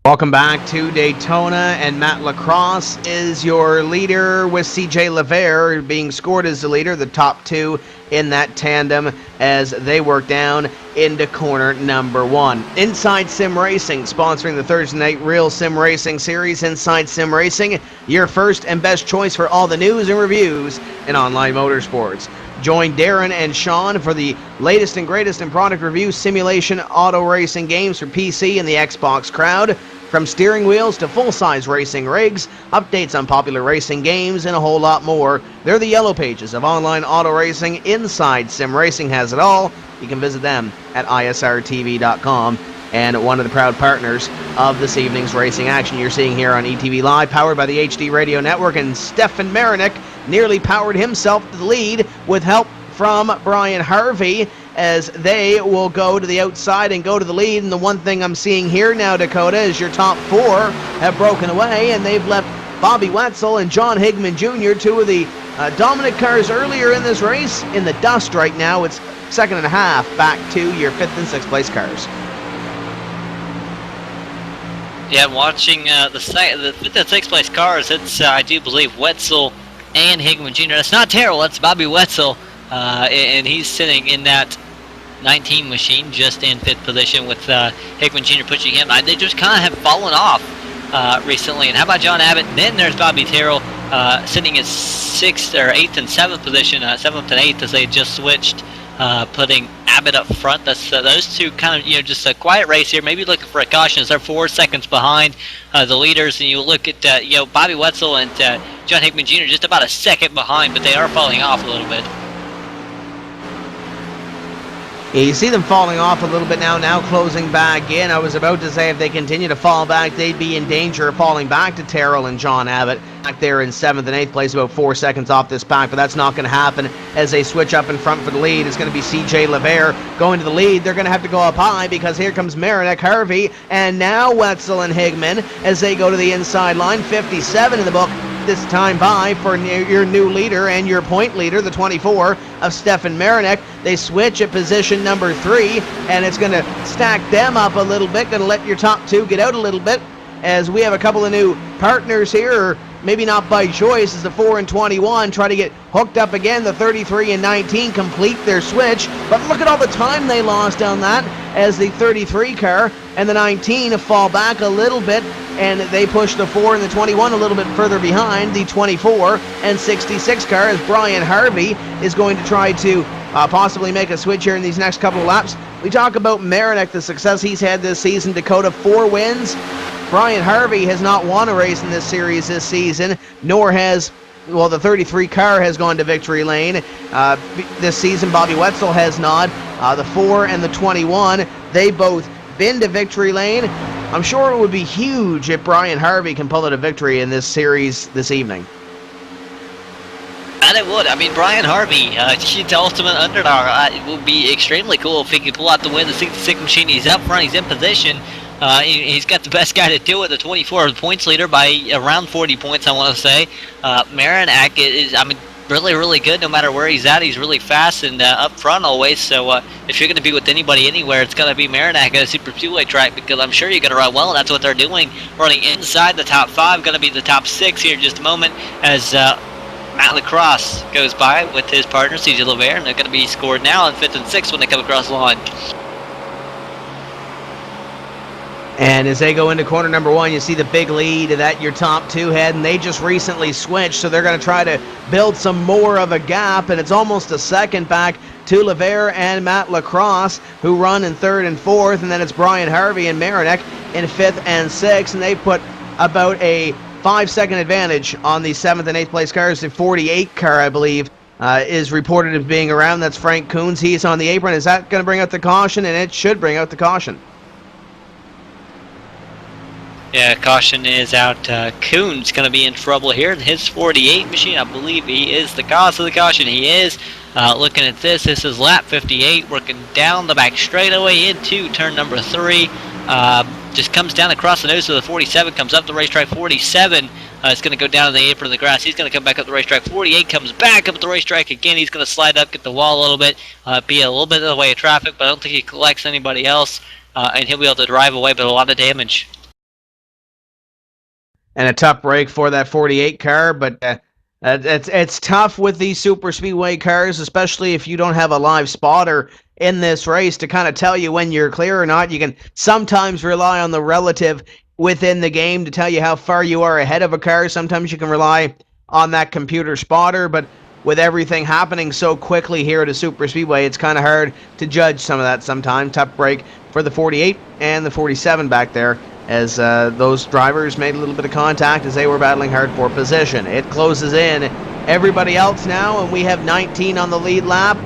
Welcome back to Daytona, and Matt Lacrosse is your leader with CJ LeVere being scored as the leader, the top two in that tandem as they work down into corner number one. Inside Sim Racing, sponsoring the Thursday Night Real Sim Racing Series. Inside Sim Racing, your first and best choice for all the news and reviews in online motorsports. Join Darren and Sean for the latest and greatest in product review, simulation, auto racing games for PC and the Xbox crowd. From steering wheels to full-size racing rigs, updates on popular racing games, and a whole lot more. They're the yellow pages of online auto racing. Inside Sim Racing has it all. You can visit them at isrtv.com. And one of the proud partners of this evening's racing action you're seeing here on ETV Live, powered by the HD Radio Network, and Stefan Marinick nearly powered himself to the lead with help from Brian Harvey, as they will go to the outside and go to the lead. And the one thing I'm seeing here now, Dakota, is your top four have broken away, and they've left Bobby Wetzel and John Higman Jr., two of the dominant cars earlier in this race, in the dust right now. It's second and a half back to your fifth and sixth place cars. Yeah, watching the fifth and sixth place cars, it's, I do believe, Wetzel and Higman Jr. That's not Terrell, that's Bobby Wetzel, and he's sitting in that 19 machine, just in fifth position, with Higman Jr. pushing him. They just kind of have fallen off recently. And how about John Abbott? Then there's Bobby Terrell sitting in sixth or eighth and seventh position, seventh and eighth, as they just switched, putting Abbott up front. That's those two kind of, just a quiet race here. Maybe looking for a caution as they're 4 seconds behind the leaders. And you look at Bobby Wetzel and John Higman Jr. just about a second behind, but they are falling off a little bit. Yeah, you see them falling off a little bit now closing back in. I was about to say if they continue to fall back, they'd be in danger of falling back to Terrell and John Abbott. Back there in 7th and 8th place, about 4 seconds off this pack, but that's not going to happen as they switch up in front for the lead. It's going to be CJ LeVere going to the lead. They're going to have to go up high because here comes Marinick, Harvey, and now Wetzel and Higman as they go to the inside line. 57 in the book this time by for your new leader and your point leader, the 24 of Stefan Marinick. They switch at position number 3, and it's going to stack them up a little bit, going to let your top two get out a little bit, as we have a couple of new partners here, or maybe not by choice, as the 4 and 21 try to get hooked up again. The 33 and 19 complete their switch, but look at all the time they lost on that, as the 33 car and the 19 fall back a little bit, and they push the 4 and the 21 a little bit further behind the 24 and 66 car, as Brian Harvey is going to try to possibly make a switch here in these next couple of laps. We talk about Marinick, the success he's had this season. Dakota, 4 wins. Brian Harvey has not won a race in this series this season, nor has, well, the 33 car has gone to victory lane this season. Bobby Wetzel has not. The 4 and the 21, they both been to victory lane. I'm sure it would be huge if Brian Harvey can pull out a victory in this series this evening. And it would. I mean, Brian Harvey, the ultimate underdog. It would be extremely cool if he could pull out the win. The 66 machine, he's up front, he's in position. He's got the best guy to do it, the 24 points leader by around 40 points, I want to say. Marinick is, really, really good no matter where he's at. He's really fast and up front always. So if you're going to be with anybody anywhere, it's going to be Marinick at a super speedway track, because I'm sure you're going to run well, and that's what they're doing. Running inside the top 5, going to be the top 6 here in just a moment as Matt Lacrosse goes by with his partner, CJ LeVere, and they're going to be scored now in 5th and 6th when they come across the line. And as they go into corner number 1, you see the big lead that your top 2 had, and they just recently switched, so they're going to try to build some more of a gap, and it's almost a second back to Levere and Matt Lacrosse, who run in 3rd and 4th, and then it's Brian Harvey and Marinek in 5th and 6th, and they put about a 5-second advantage on the 7th and 8th place cars. The 48 car, I believe, is reported as being around. That's Frank Coons. He's on the apron. Is that going to bring out the caution? And it should bring out the caution. Yeah, caution is out. Coons going to be in trouble here. His 48 machine, I believe he is the cause of the caution. He is. Looking at this is lap 58, working down the back straightaway into turn number 3. Just comes down across the nose of the 47, comes up the racetrack. 47 is going to go down to the apron of the grass. He's going to come back up the racetrack. 48 comes back up the racetrack again. He's going to slide up, get the wall a little bit, be a little bit in the way of traffic, but I don't think he collects anybody else, and he'll be able to drive away, but a lot of damage. And a tough break for that 48 car, but it's tough with these super speedway cars, especially if you don't have a live spotter in this race to kind of tell you when you're clear or not. You can sometimes rely on the relative within the game to tell you how far you are ahead of a car. Sometimes you can rely on that computer spotter, but with everything happening so quickly here at a super speedway, it's kind of hard to judge some of that sometimes. Tough break for the 48 and the 47 back there, as those drivers made a little bit of contact as they were battling hard for position. It closes in everybody else now, and we have 19 on the lead lap.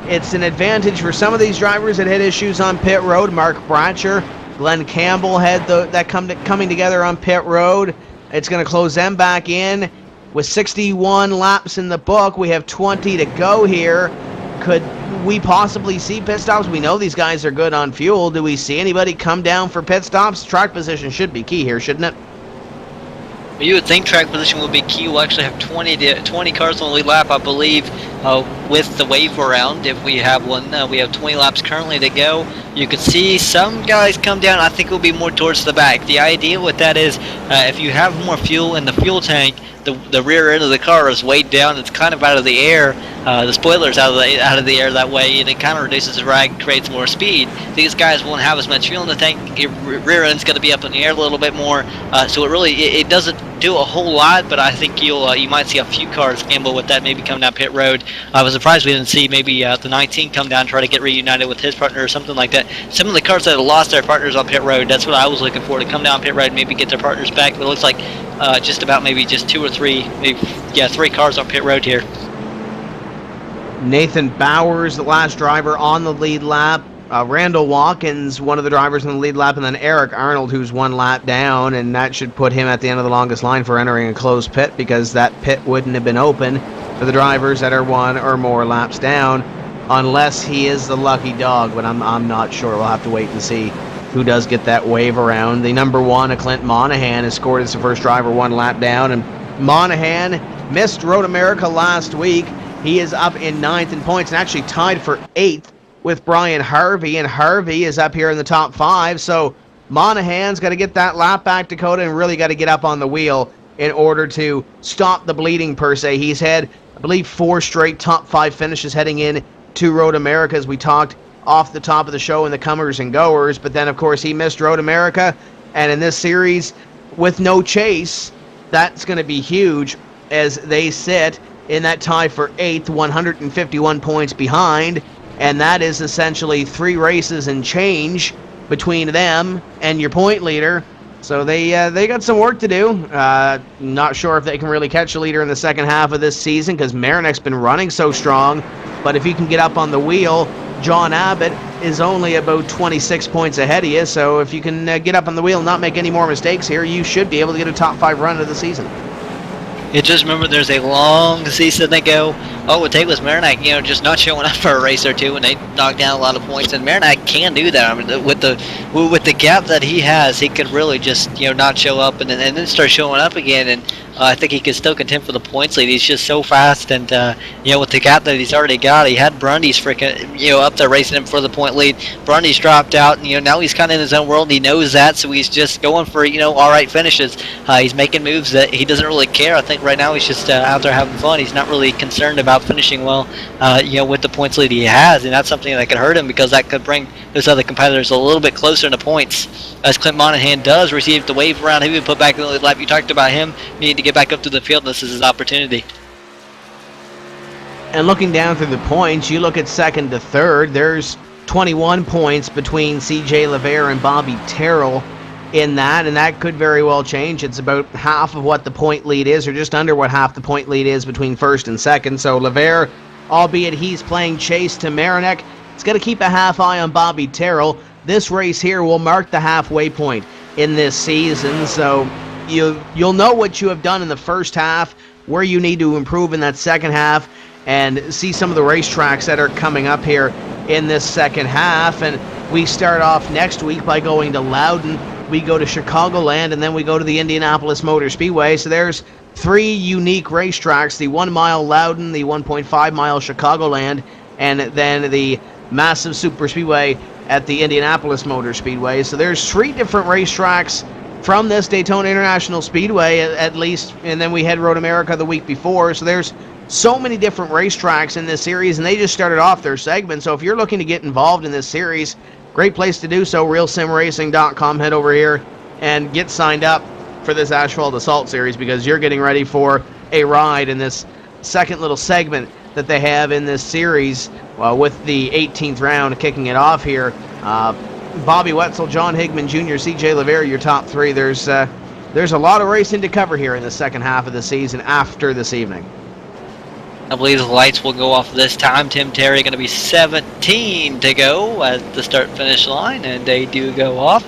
It's an advantage for some of these drivers that had issues on pit road. Mark Bratcher, Glenn Campbell had that coming together on pit road. It's going to close them back in. With 61 laps in the book, we have 20 to go here. Could we possibly see pit stops? We know these guys are good on fuel. Do we see anybody come down for pit stops? Track position should be key here, shouldn't it? You would think track position will be key. We'll actually have 20 cars on the lead lap, I believe, with the wave around. If we have one, we have 20 laps currently to go. You could see some guys come down. I think it will be more towards the back. The idea with that is if you have more fuel in the fuel tank, the rear end of the car is weighed down. It's kind of out of the air. The spoiler's out of the air that way, and it kind of reduces the drag, creates more speed. These guys won't have as much fuel in the tank. Your rear end's going to be up in the air a little bit more. So it doesn't do a whole lot, but I think you might see a few cars gamble with that, maybe come down pit road. I was surprised we didn't see maybe the 19 come down and try to get reunited with his partner or something like that. Some of the cars that have lost their partners on pit road, that's what I was looking for, to come down pit road and maybe get their partners back. But it looks like just about maybe just 2 or 3, maybe 3 cars on pit road here. Nathan Bowers, the last driver on the lead lap. Randall Watkins, one of the drivers on the lead lap, and then Eric Arnold, who's 1 lap down, and that should put him at the end of the longest line for entering a closed pit, because that pit wouldn't have been open for the drivers that are 1 or more laps down, unless he is the lucky dog, but I'm not sure. We'll have to wait and see who does get that wave around. The number 1, Clint Monahan, has scored as the first driver 1 lap down, and Monahan missed Road America last week. He is up in 9th in points and actually tied for 8th with Brian Harvey, and Harvey is up here in the top 5, so Monahan's got to get that lap back, Dakota, and really got to get up on the wheel in order to stop the bleeding, per se. He's had, I believe, 4 straight top 5 finishes heading in to Road America, as we talked off the top of the show in the comers and goers, but then, of course, he missed Road America, and in this series, with no chase, that's going to be huge, as they sit in that tie for 8th, 151 points behind, and that is essentially 3 races and change between them and your point leader. So they got some work to do. Not sure if they can really catch a leader in the second half of this season, because Marinek's been running so strong. But if you can get up on the wheel, John Abbott is only about 26 points ahead of you. So if you can get up on the wheel and not make any more mistakes here, you should be able to get a top 5 run of the season. You just remember there's a long season to go. All it would take was Marinek, just not showing up for a race or two, and they knock down a lot of points. And Marinek can do that. I mean, with the gap that he has, he could really just not show up and then start showing up again. And I think he could still contend for the points lead. He's just so fast, and with the gap that he's already got, he had Brundy's freaking up there racing him for the point lead. Brundy's dropped out, and now he's kind of in his own world. He knows that, so he's just going for all right finishes. He's making moves that he doesn't really care. I think right now he's just out there having fun. He's not really concerned about not finishing well, with the points lead he has, and that's something that could hurt him because that could bring those other competitors a little bit closer in the points. As Clint Monahan does receive the wave around, he would put back in the lead lap. You talked about him needing to get back up to the field. This is his opportunity. And looking down through the points, you look at second to third, there's 21 points between CJ LeVere and Bobby Terrell in that, and that could very well change. It's about half of what the point lead is, or just under what half the point lead is between first and second. So LeVere, albeit he's playing chase to Marinek, it's going to keep a half eye on Bobby Terrell. This race here will mark the halfway point in this season, so you'll know what you have done in the first half, where you need to improve in that second half, and see some of the racetracks that are coming up here in this second half. And we start off next week by going to Loudon, we go to Chicagoland, and then we go to the Indianapolis Motor Speedway. So there's 3 unique racetracks, the 1 mile Loudon, the 1.5 mile Chicagoland, and then the massive superspeedway at the Indianapolis Motor Speedway. So there's 3 different racetracks from this Daytona International Speedway at least, and then we had Road America the week before. So there's so many different racetracks in this series, and they just started off their segment. So if you're looking to get involved in this series, great place to do so, realsimracing.com. Head over here and get signed up for this Asphalt Assault series, because you're getting ready for a ride in this second little segment that they have in this series, with the 18th round kicking it off here. Bobby Wetzel, John Higman Jr., CJ LeVere, your top 3. There's a lot of racing to cover here in the second half of the season after this evening. I believe the lights will go off this time. Tim Terry going to be 17 to go at the start-finish line, and they do go off.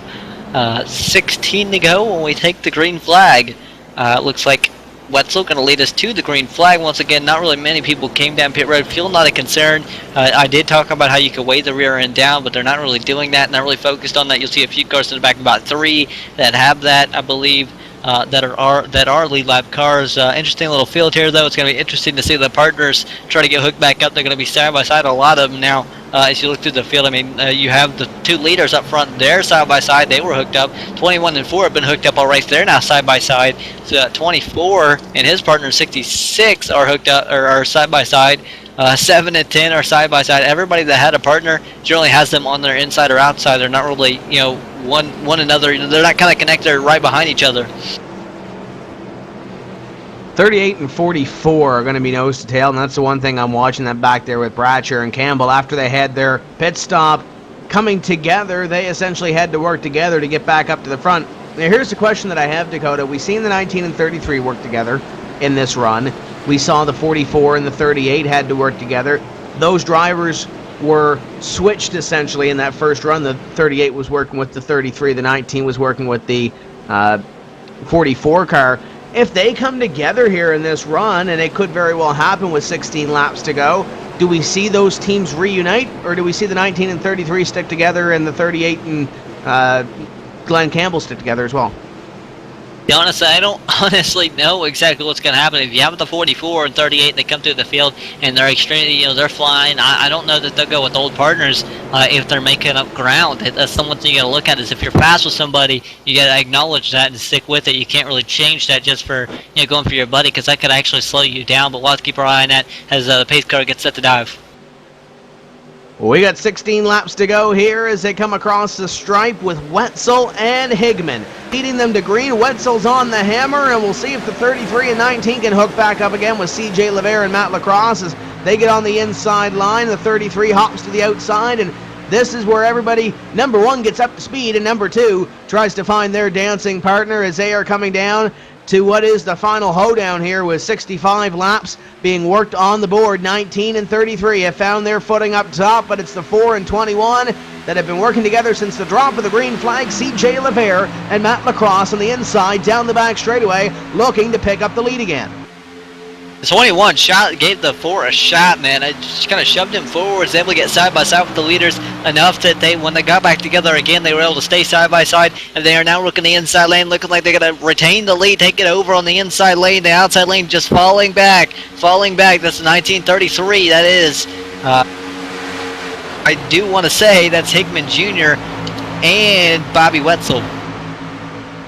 16 to go when we take the green flag. It looks like Wetzel going to lead us to the green flag. Once again, not really many people came down pit road. Fuel not a concern. I did talk about how you could weigh the rear end down, but they're not really doing that, not really focused on that. You'll see a few cars in the back, about 3 that have that, I believe. That are lead lap cars. Interesting little field here, though. It's going to be interesting to see the partners try to get hooked back up. They're going to be side by side, a lot of them now. As you look through the field, I mean, you have the 2 leaders up front there side by side. They were hooked up. 21 and 4 have been hooked up all race. They're now side by side. So 24 and his partner 66 are hooked up, or are side by side. 7 and 10 are side by side. Everybody that had a partner generally has them on their inside or outside. They're not really, one another. They're not kind of connected. They're right behind each other. 38 and 44 are going to be nose to tail, and that's the one thing I'm watching them back there with Bratcher and Campbell. After they had their pit stop coming together, they essentially had to work together to get back up to the front. Now, here's the question that I have, Dakota. We've seen the 19 and 33 work together in this run. We saw the 44 and the 38 had to work together. Those drivers were switched essentially in that first run. The 38 was working with the 33, the 19 was working with the 44 car. If they come together here in this run, and it could very well happen with 16 laps to go, do we see those teams reunite, or do we see the 19 and 33 stick together and the 38 and Glenn Campbell stick together as well? To be honest, I don't honestly know exactly what's going to happen. If you have the 44 and 38, they come through the field and they're extremely, they're flying. I don't know that they'll go with old partners if they're making up ground. That's something you got to look at. Is if you're fast with somebody, you got to acknowledge that and stick with it. You can't really change that just for going for your buddy, because that could actually slow you down. But we'll have to keep our eye on that as the pace car gets set to dive. We got 16 laps to go here as they come across the stripe with Wetzel and Higman. Leading them to green, Wetzel's on the hammer, and we'll see if the 33 and 19 can hook back up again with CJ LeVere and Matt Lacrosse as they get on the inside line. The 33 hops to the outside, and this is where everybody, number 1, gets up to speed, and number 2 tries to find their dancing partner as they are coming down to what is the final hoedown here, with 65 laps being worked on the board. 19 and 33 have found their footing up top, but it's the 4 and 21 that have been working together since the drop of the green flag. CJ LeVere and Matt Lacrosse on the inside down the back straightaway, looking to pick up the lead again. The 21 gave the 4 a shot, man. I just kind of shoved him forward, was able to get side by side with the leaders enough that when they got back together again, they were able to stay side by side, and they are now looking the inside lane, looking like they're going to retain the lead, take it over on the inside lane. The outside lane just falling back. That's 1933, that is. I do want to say that's Higman Jr. and Bobby Wetzel.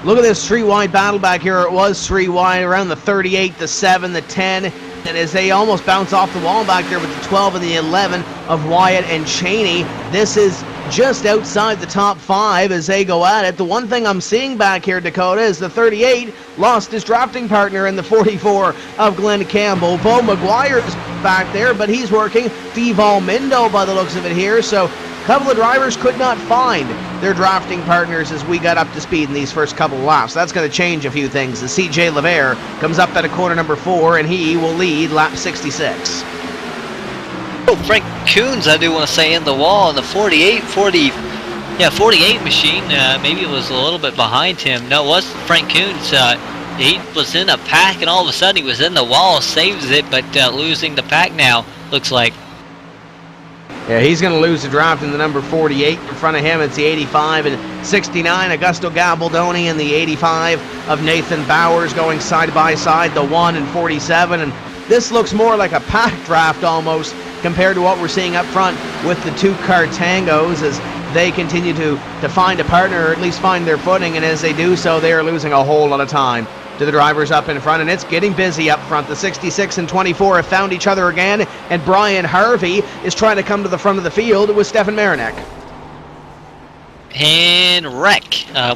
Look at this 3-wide battle back here. It was 3 wide around the 38, the 7, the 10, And as they almost bounce off the wall back there with the 12 and the 11 of Wyatt and Cheney, this is just outside the top 5 as they go at it. The one thing I'm seeing back here, Dakota, is the 38 lost his drafting partner in the 44 of Glenn Campbell. Bo McGuire's back there, but he's working Deval Mindo by the looks of it here. So a couple of drivers could not find their drafting partners as we got up to speed in these first couple of laps. That's going to change a few things as CJ Levere comes up at a corner number 4, and he will lead lap 66. Oh, Frank Coons, I do want to say, in the wall in the 48 machine. Maybe it was a little bit behind him. No, it was Frank Coons. He was in a pack, and all of a sudden he was in the wall, saves it, but losing the pack now, looks like. Yeah, he's going to lose the draft in the number 48. In front of him, it's the 85 and 69, Augusto Gabaldoni, and the 85 of Nathan Bowers going side by side, the 1 and 47. And this looks more like a pack draft almost compared to what we're seeing up front with the 2-car tangos as they continue to find a partner, or at least find their footing. And as they do so, they are losing a whole lot of time to the drivers up in front, and it's getting busy up front. The 66 and 24 have found each other again, and Brian Harvey is trying to come to the front of the field with Stefan Marinek. And wreck.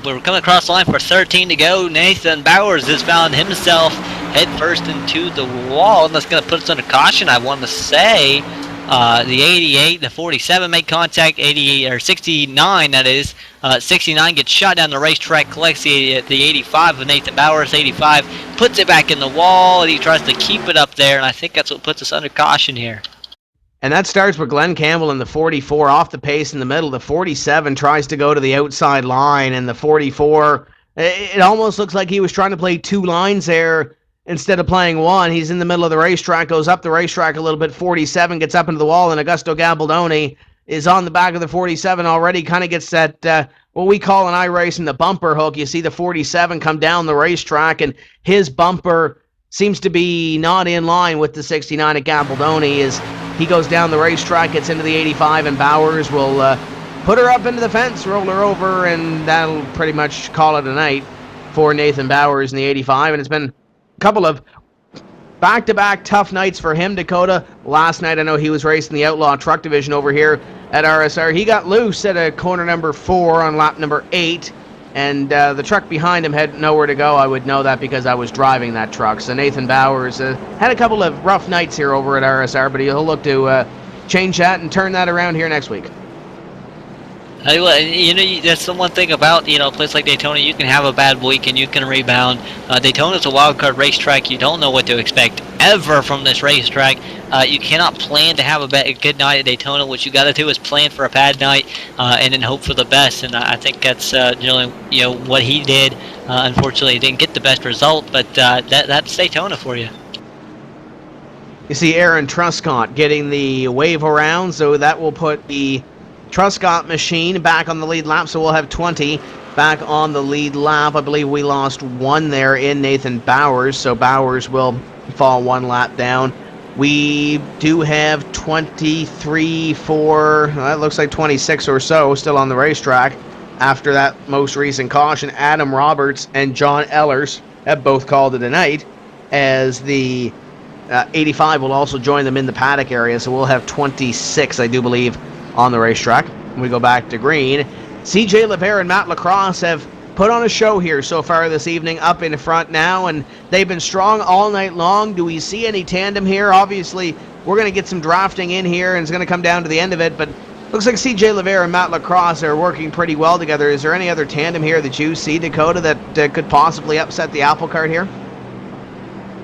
We're coming across the line for 13 to go. Nathan Bowers has found himself head first into the wall, and that's going to put us under caution, I want to say. The 88, the 47 make contact, 88 or 69 that is. 69 gets shot down the racetrack, collects the 85 of Nathan Bowers. 85 puts it back in the wall, and he tries to keep it up there, and I think that's what puts us under caution here. And that starts with Glenn Campbell in the 44 off the pace in the middle. The 47 tries to go to the outside line, and the 44, it almost looks like he was trying to play 2 lines there instead of playing 1. He's in the middle of the racetrack, goes up the racetrack a little bit. 47 gets up into the wall, and Augusto Gabaldoni is on the back of the 47 already. Kind of gets that, what we call in iRacing the bumper hook. You see the 47 come down the racetrack, and his bumper seems to be not in line with the 69 at Gabaldoni as he goes down the racetrack, gets into the 85, and Bowers will put her up into the fence, roll her over, and that'll pretty much call it a night for Nathan Bowers in the 85. And it's been a couple of back-to-back tough nights for him, Dakota. Last night, I know he was racing the Outlaw Truck Division over here at RSR. He got loose at a corner number 4 on lap number 8, and the truck behind him had nowhere to go. I would know that because I was driving that truck. So Nathan Bowers had a couple of rough nights here over at RSR, but he'll look to change that and turn that around here next week. You know, that's the one thing about, a place like Daytona. You can have a bad week and you can rebound. Daytona's a wild card racetrack. You don't know what to expect ever from this racetrack. You cannot plan to have a good night at Daytona. What you got to do is plan for a bad night and then hope for the best. And I think that's generally what he did. Unfortunately, he didn't get the best result, but that's Daytona for you. You see Aaron Truscott getting the wave around, so that will put the Truscott machine back on the lead lap, so we'll have 20 back on the lead lap. I believe we lost 1 there in Nathan Bowers, so Bowers will fall 1 lap down. We do have 23 for, that looks like 26 or so still on the racetrack after that most recent caution. Adam Roberts and John Ellers have both called it a night, as the 85 will also join them in the paddock area, so we'll have 26, I do believe, on the racetrack. When we go back to green, CJ Levere and Matt Lacrosse have put on a show here so far this evening up in front now, and they've been strong all night long. Do we see any tandem here? Obviously, we're going to get some drafting in here, and it's going to come down to the end of it, but looks like CJ Levere and Matt Lacrosse are working pretty well together. Is there any other tandem here that you see, Dakota, that could possibly upset the apple cart here?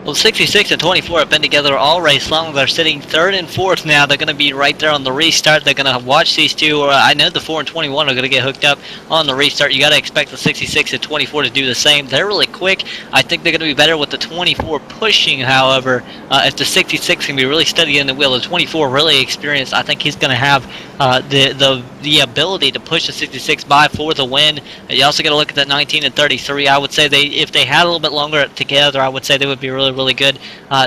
Well, 66 and 24 have been together all race long. They're sitting 3rd and 4th now. They're going to be right there on the restart. They're going to watch these two. I know the 4 and 21 are going to get hooked up on the restart. You got to expect the 66 and 24 to do the same. They're really quick. I think they're going to be better with the 24 pushing, however. If the 66 can be really steady in the wheel, the 24 really experienced, I think he's going to have the ability to push the 66 by for the win. You also got to look at that 19 and 33. I would say if they had a little bit longer together, I would say they would be really good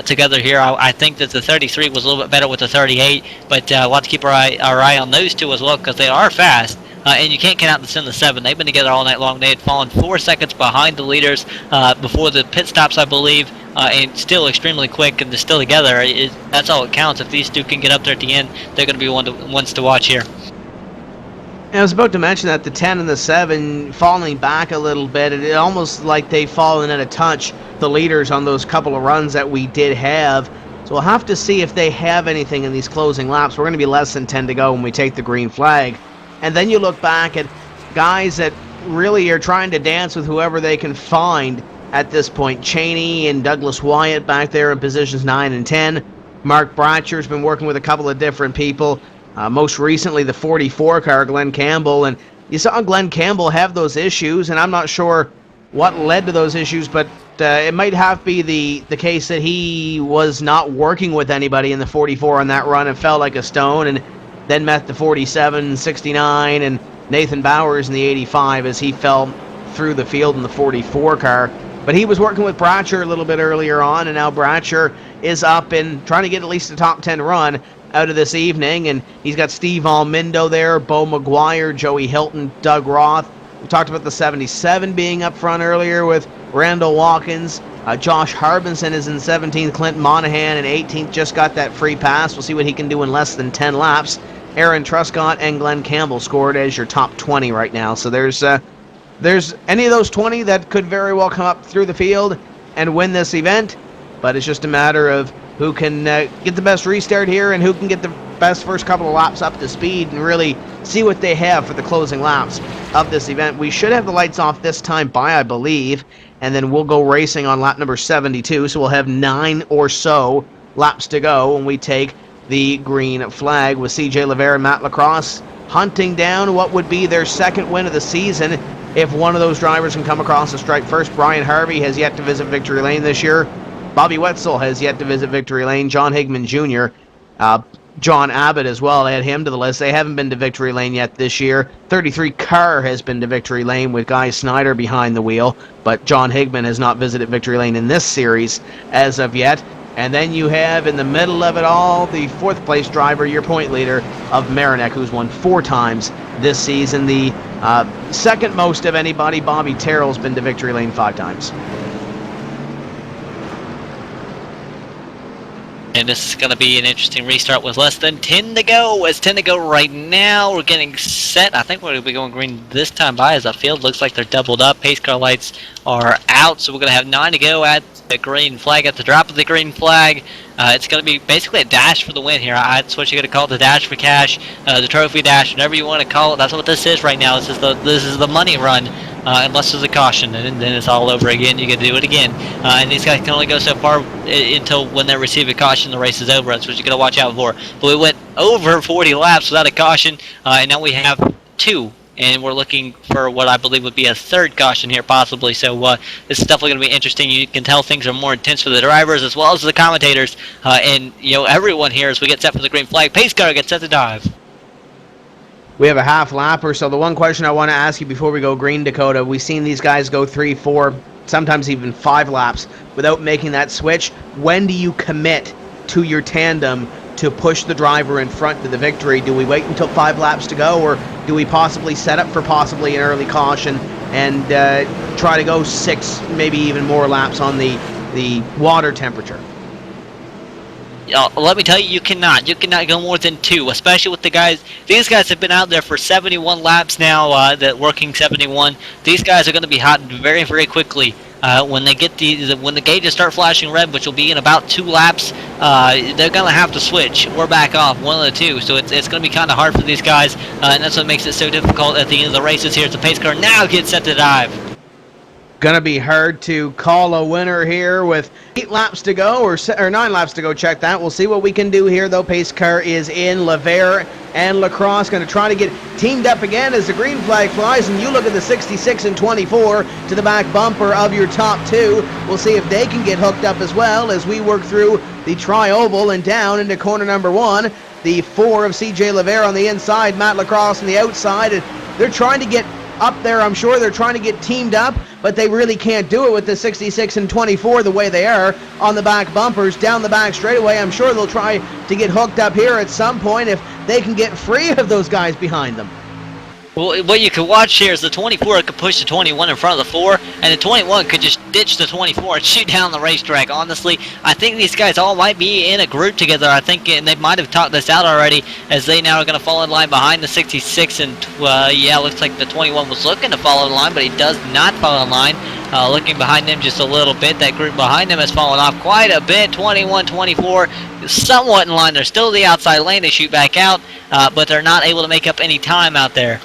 together here. I think that the 33 was a little bit better with the 38, but we'll have to keep our eye on those two as well because they are fast. And you can't count out the 10 and 7. They've been together all night long. They had fallen 4 seconds behind the leaders before the pit stops, I believe. and still extremely quick and they're still together. That's all it counts. If these two can get up there at the end, they're going to be ones to watch here. I was about to mention that the 10 and the 7 falling back a little bit. It almost like they've fallen at a touch, the leaders on those couple of runs that we did have. So we'll have to see if they have anything in these closing laps. We're going to be less than 10 to go when we take the green flag. And then you look back at guys that really are trying to dance with whoever they can find at this point. Cheney and Douglas Wyatt back there in positions 9 and 10. Mark Bratcher's been working with a couple of different people. Most recently, the 44 car, Glenn Campbell. And you saw Glenn Campbell have those issues, and I'm not sure what led to those issues, but it might have to be the case that he was not working with anybody in the 44 on that run and fell like a stone, and then met the 47, 69, and Nathan Bowers in the 85 as he fell through the field in the 44 car. But he was working with Bratcher a little bit earlier on, and now Bratcher is up and trying to get at least a top 10 run out of this evening, and he's got Steve Almindo there, Bo McGuire, Joey Hilton, Doug Roth. We talked about the 77 being up front earlier with Randall Watkins. Josh Harbinson is in 17th. Clinton Monahan in 18th just got that free pass. We'll see what he can do in less than 10 laps. Aaron Truscott and Glenn Campbell scored as your top 20 right now. So there's any of those 20 that could very well come up through the field and win this event, but it's just a matter of who can get the best restart here and who can get the best first couple of laps up to speed and really see what they have for the closing laps of this event. We should have the lights off this time by, I believe, and then we'll go racing on lap number 72, so we'll have 9 or so laps to go when we take the green flag with CJ Levere and Matt Lacrosse hunting down what would be their second win of the season if one of those drivers can come across the stripe first. Brian Harvey has yet to visit Victory Lane this year. Bobby Wetzel has yet to visit Victory Lane. John Higman Jr., John Abbott as well, add him to the list. They haven't been to Victory Lane yet this year. 33 Carr has been to Victory Lane with Guy Snyder behind the wheel, but John Higman has not visited Victory Lane in this series as of yet. And then you have in the middle of it all the 4th place driver, your point leader of Marinec, who's won 4 times this season. The second most of anybody, Bobby Terrell's been to Victory Lane 5 times. And this is going to be an interesting restart with less than 10 to go. It's 10 to go right now. We're getting set. I think we're going to be going green this time by as the field looks like they're doubled up. Pace car lights are out, so we're going to have 9 to go at the green flag. At the drop of the green flag, it's going to be basically a dash for the win here. That's what you're going to call it, the dash for cash, the trophy dash, whatever you want to call it. That's what this is right now. This is the money run. Unless there's a caution, and then it's all over again. You can do it again, and these guys can only go so far until when they receive a caution, the race is over. That's what you got to watch out for. But we went over 40 laps without a caution, and now we have 2, and we're looking for what I believe would be a 3rd caution here, possibly. So this is definitely going to be interesting. You can tell things are more intense for the drivers as well as the commentators, and everyone here as we get set for the green flag. Pace car gets set to dive. We have a half lap or so. The one question I want to ask you before we go green, Dakota, we've seen these guys go 3, 4, sometimes even 5 laps without making that switch. When do you commit to your tandem to push the driver in front to the victory? Do we wait until 5 laps to go, or do we possibly set up for possibly an early caution and try to go 6, maybe even more laps on the water temperature? Let me tell you, you cannot go more than 2, especially with the guys. These guys have been out there for 71 laps now, working 71. These guys are going to be hot very, very quickly. When they get when the gauges start flashing red, which will be in about 2 laps, they're going to have to switch or back off, one of the two. So it's going to be kind of hard for these guys, and that's what makes it so difficult at the end of the races here. It's a pace car now gets set to dive. Gonna be hard to call a winner here with 8 laps to go or 9 laps to go. Check that. We'll see what we can do here, though. Pace car is in. Levere and Lacrosse going to try to get teamed up again as the green flag flies, and you look at the 66 and 24 to the back bumper of your top 2. We'll see if they can get hooked up as well as we work through the tri-oval and down into corner number 1. The 4 of CJ Levere on the inside, Matt Lacrosse on the outside, and they're trying to get up there. I'm sure they're trying to get teamed up, but they really can't do it with the 66 and 24 the way they are on the back bumpers down the back straightaway. I'm sure they'll try to get hooked up here at some point if they can get free of those guys behind them. Well, what you could watch here is the 24 could push the 21 in front of the 4, and the 21 could just ditch the 24 and shoot down the racetrack. Honestly, I think these guys all might be in a group together. I think and they might have talked this out already, as they now are going to fall in line behind the 66. And yeah, looks like the 21 was looking to follow in line, but he does not follow in line. Looking behind them just a little bit. That group behind them has fallen off quite a bit. 21, 24, somewhat in line. They're still the outside lane. They shoot back out, but they're not able to make up any time out there.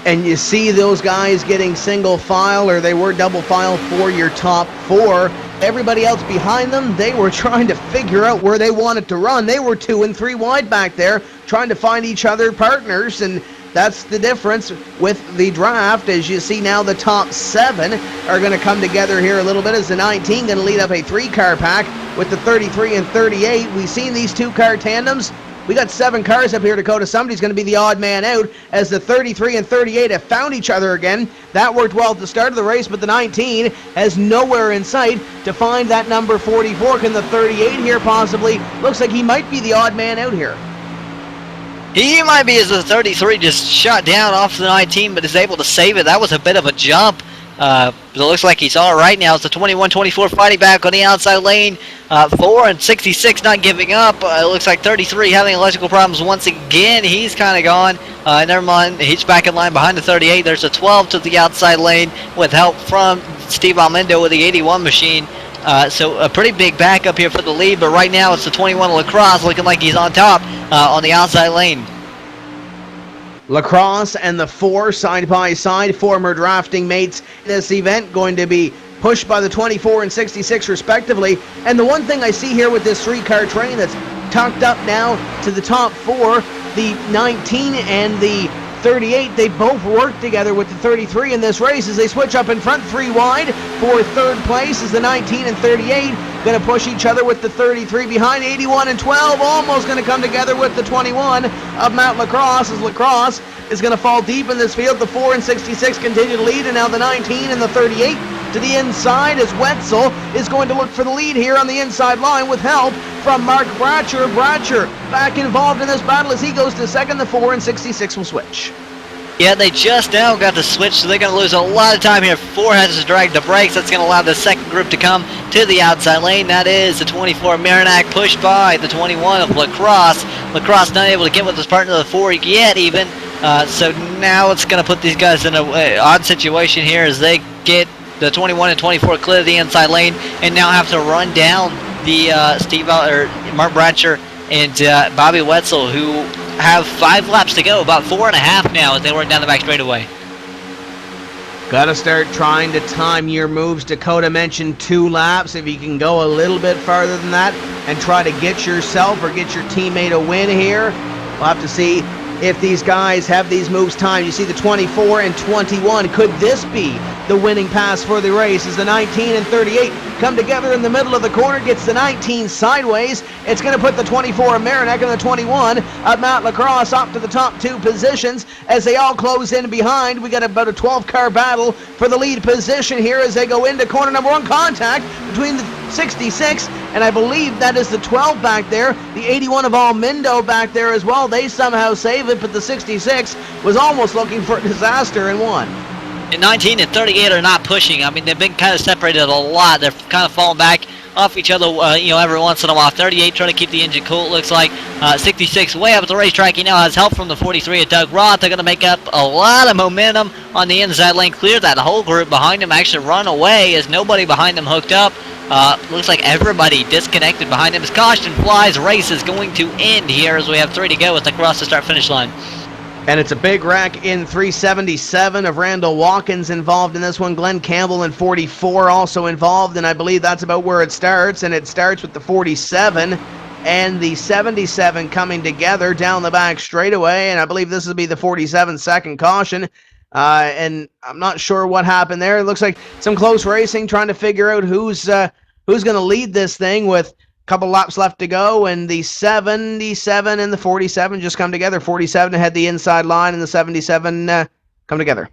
And you see those guys getting single file, or they were double file for your top 4. Everybody else behind them, they were trying to figure out where they wanted to run. They were 2 and 3 wide back there, trying to find each other partners, and that's the difference with the draft. As you see now, the top 7 are going to come together here a little bit, as the 19 going to lead up a 3-car pack with the 33 and 38. We've seen these 2-car tandems. We got 7 cars up here, Dakota. Somebody's going to be the odd man out, as the 33 and 38 have found each other again. That worked well at the start of the race, but the 19 has nowhere in sight to find that number 44. Can the 38 here possibly? Looks like he might be the odd man out here. He might be, as the 33 just shot down off the 19, but is able to save it. That was a bit of a jump. It looks like he's all right now. It's the 21-24 fighting back on the outside lane. 4 and 66 not giving up. It looks like 33 having electrical problems once again. He's kind of gone. Never mind. He's back in line behind the 38. There's a 12 to the outside lane with help from Steve Almendo with the 81 machine. So a pretty big backup here for the lead, but right now it's the 21 Lacrosse looking like he's on top on the outside lane. Lacrosse and the 4 side by side, former drafting mates. This event going to be pushed by the 24 and 66 respectively. And the one thing I see here with this 3-car train that's tucked up now to the top 4, the 19 and the 38, they both work together with the 33 in this race as they switch up in front 3 wide for 3rd place, as the 19 and 38 going to push each other with the 33 behind. 81 and 12 almost going to come together with the 21 of Mount Lacrosse, as Lacrosse is going to fall deep in this field. The 4 and 66 continue to lead, and now the 19 and the 38 to the inside, as Wetzel is going to look for the lead here on the inside line with help from Mark Bratcher. Bratcher back involved in this battle as he goes to second. The 4 and 66 will switch. Yeah, they just now got the switch, so they're going to lose a lot of time here. 4 has to drag the brakes. That's going to allow the second group to come to the outside lane. That is the 24 Marinac pushed by the 21 of Lacrosse. Lacrosse not able to get with his partner, the 4 yet even. So now it's going to put these guys in an odd situation here as they get the 21 and 24 clear of the inside lane and now have to run down the Mark Bratcher and Bobby Wetzel, who have 5 laps to go, about 4.5 now as they work down the back straightaway. Got to start trying to time your moves. Dakota mentioned 2 laps. If you can go a little bit farther than that and try to get yourself or get your teammate a win here, we'll have to see if these guys have these moves timed. You see the 24 and 21. Could this be the winning pass for the race as the 19 and 38 come together in the middle of the corner, gets the 19 sideways. It's going to put the 24 of Marinac and the 21 of Mount Lacrosse up to the top 2 positions as they all close in behind. We got about a 12-car battle for the lead position here as they go into corner number 1. Contact between the 66 and I believe that is the 12 back there. The 81 of Almendo back there as well. They somehow save it, but the 66 was almost looking for a disaster and won. And 19 and 38 are not pushing. I mean, they've been kind of separated a lot. They're kind of falling back off each other, every once in a while. 38 trying to keep the engine cool, it looks like. 66 way up at the racetrack. He now has help from the 43 of Doug Roth. They're going to make up a lot of momentum on the inside lane. Clear that whole group behind him. Actually run away as nobody behind them hooked up. Looks like everybody disconnected behind him. As caution flies, race is going to end here as we have 3 to go with the cross the start finish line. And it's a big wreck in 377 of Randall Watkins involved in this one. Glenn Campbell in 44 also involved, and I believe that's about where it starts. And it starts with the 47 and the 77 coming together down the back straightaway. And I believe this will be the 47 second caution. And I'm not sure what happened there. It looks like some close racing, trying to figure out who's going to lead this thing with couple laps left to go, and the 77 and the 47 just come together. 47 had the inside line, and the 77 come together.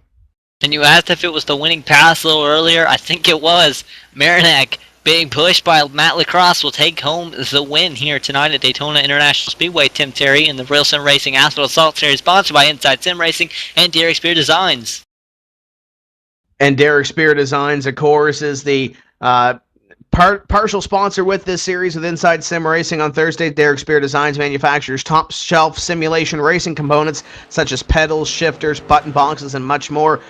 And you asked if it was the winning pass a little earlier. I think it was. Marinac being pushed by Matt Lacrosse will take home the win here tonight at Daytona International Speedway. Tim Terry in the Real Sim Racing Asphalt Assault Series, sponsored by Inside Sim Racing and Derek Spear Designs. And Derek Spear Designs, of course, is the partial sponsor with this series with Inside Sim Racing. On Thursday, Derek Spear Designs manufactures top-shelf simulation racing components such as pedals, shifters, button boxes, and much more.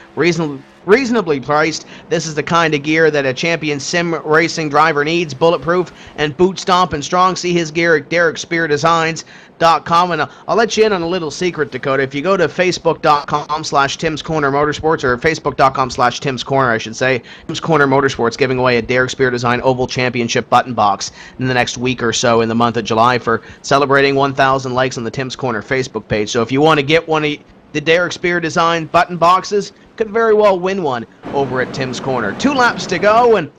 Reasonably priced. This is the kind of gear that a champion sim racing driver needs. Bulletproof and boot stomp and strong. See his gear at DerekSpearDesigns.com. And I'll let you in on a little secret, Dakota. If you go to Facebook.com/Tim's Corner Motorsports, or Facebook.com/Tim's Corner, I should say, Tim's Corner Motorsports giving away a Derek Spear Design Oval Championship button box in the next week or so in the month of July for celebrating 1,000 likes on the Tim's Corner Facebook page. So if you want to get one of the Derek Spear Design button boxes, could very well win one over at Tim's Corner. 2 laps to go, and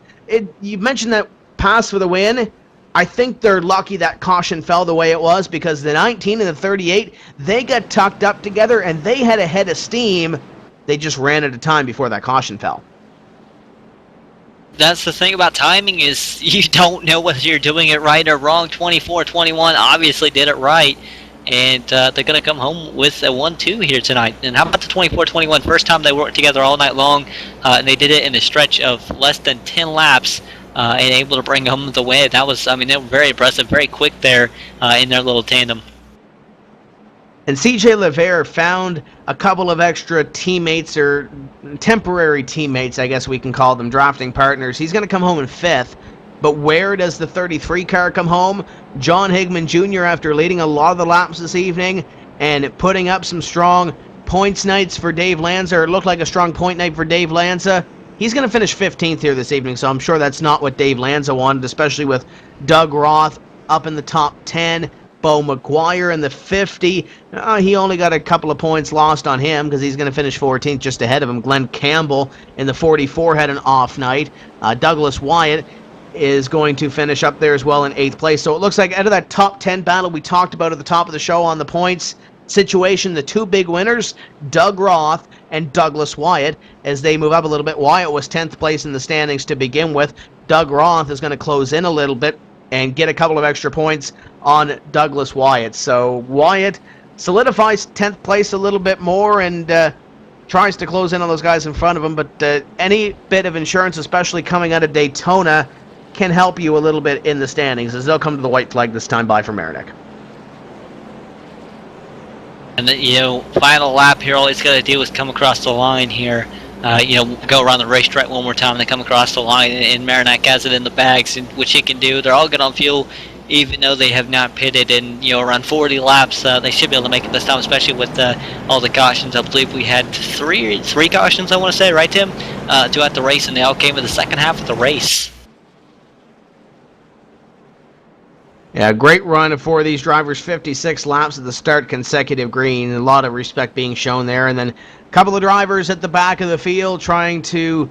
you mentioned that pass for the win. I think they're lucky that caution fell the way it was, because the 19 and the 38, they got tucked up together, and they had a head of steam. They just ran out of time before that caution fell. That's the thing about timing, is you don't know whether you're doing it right or wrong. 24-21 obviously did it right. And they're going to come home with a 1-2 here tonight. And how about the 24-21? First time they worked together all night long, and they did it in a stretch of less than 10 laps, and able to bring home the win. That was, I mean, they were very impressive, very quick there in their little tandem. And CJ Levere found a couple of extra teammates, or temporary teammates, I guess we can call them, drafting partners. He's going to come home in 5th. But where does the 33 car come home? John Higman Jr., after leading a lot of the laps this evening and putting up some strong points nights for Dave Lanza, or it looked like a strong point night for Dave Lanza, he's going to finish 15th here this evening, so I'm sure that's not what Dave Lanza wanted, especially with Doug Roth up in the top 10, Bo McGuire in the 50. He only got a couple of points lost on him because he's going to finish 14th just ahead of him. Glenn Campbell in the 44 had an off night. Douglas Wyatt is going to finish up there as well in 8th place. So it looks like out of that top 10 battle we talked about at the top of the show on the points situation, the 2 big winners, Doug Roth and Douglas Wyatt, as they move up a little bit. Wyatt was 10th place in the standings to begin with. Doug Roth is going to close in a little bit and get a couple of extra points on Douglas Wyatt. So Wyatt solidifies 10th place a little bit more and tries to close in on those guys in front of him. But any bit of insurance, especially coming out of Daytona, can help you a little bit in the standings, as they'll come to the white flag this time by for Marinik. And then, final lap here, all he's got to do is come across the line here. Go around the racetrack one more time and then come across the line, and Marinik has it in the bags, which he can do. They're all good on fuel, even though they have not pitted in, around 40 laps. They should be able to make it this time, especially with all the cautions. I believe we had three cautions, I want to say, right, Tim? Throughout the race, and they all came in the second half of the race. Yeah, great run for these drivers. 56 laps at the start, consecutive green. A lot of respect being shown there. And then a couple of drivers at the back of the field trying to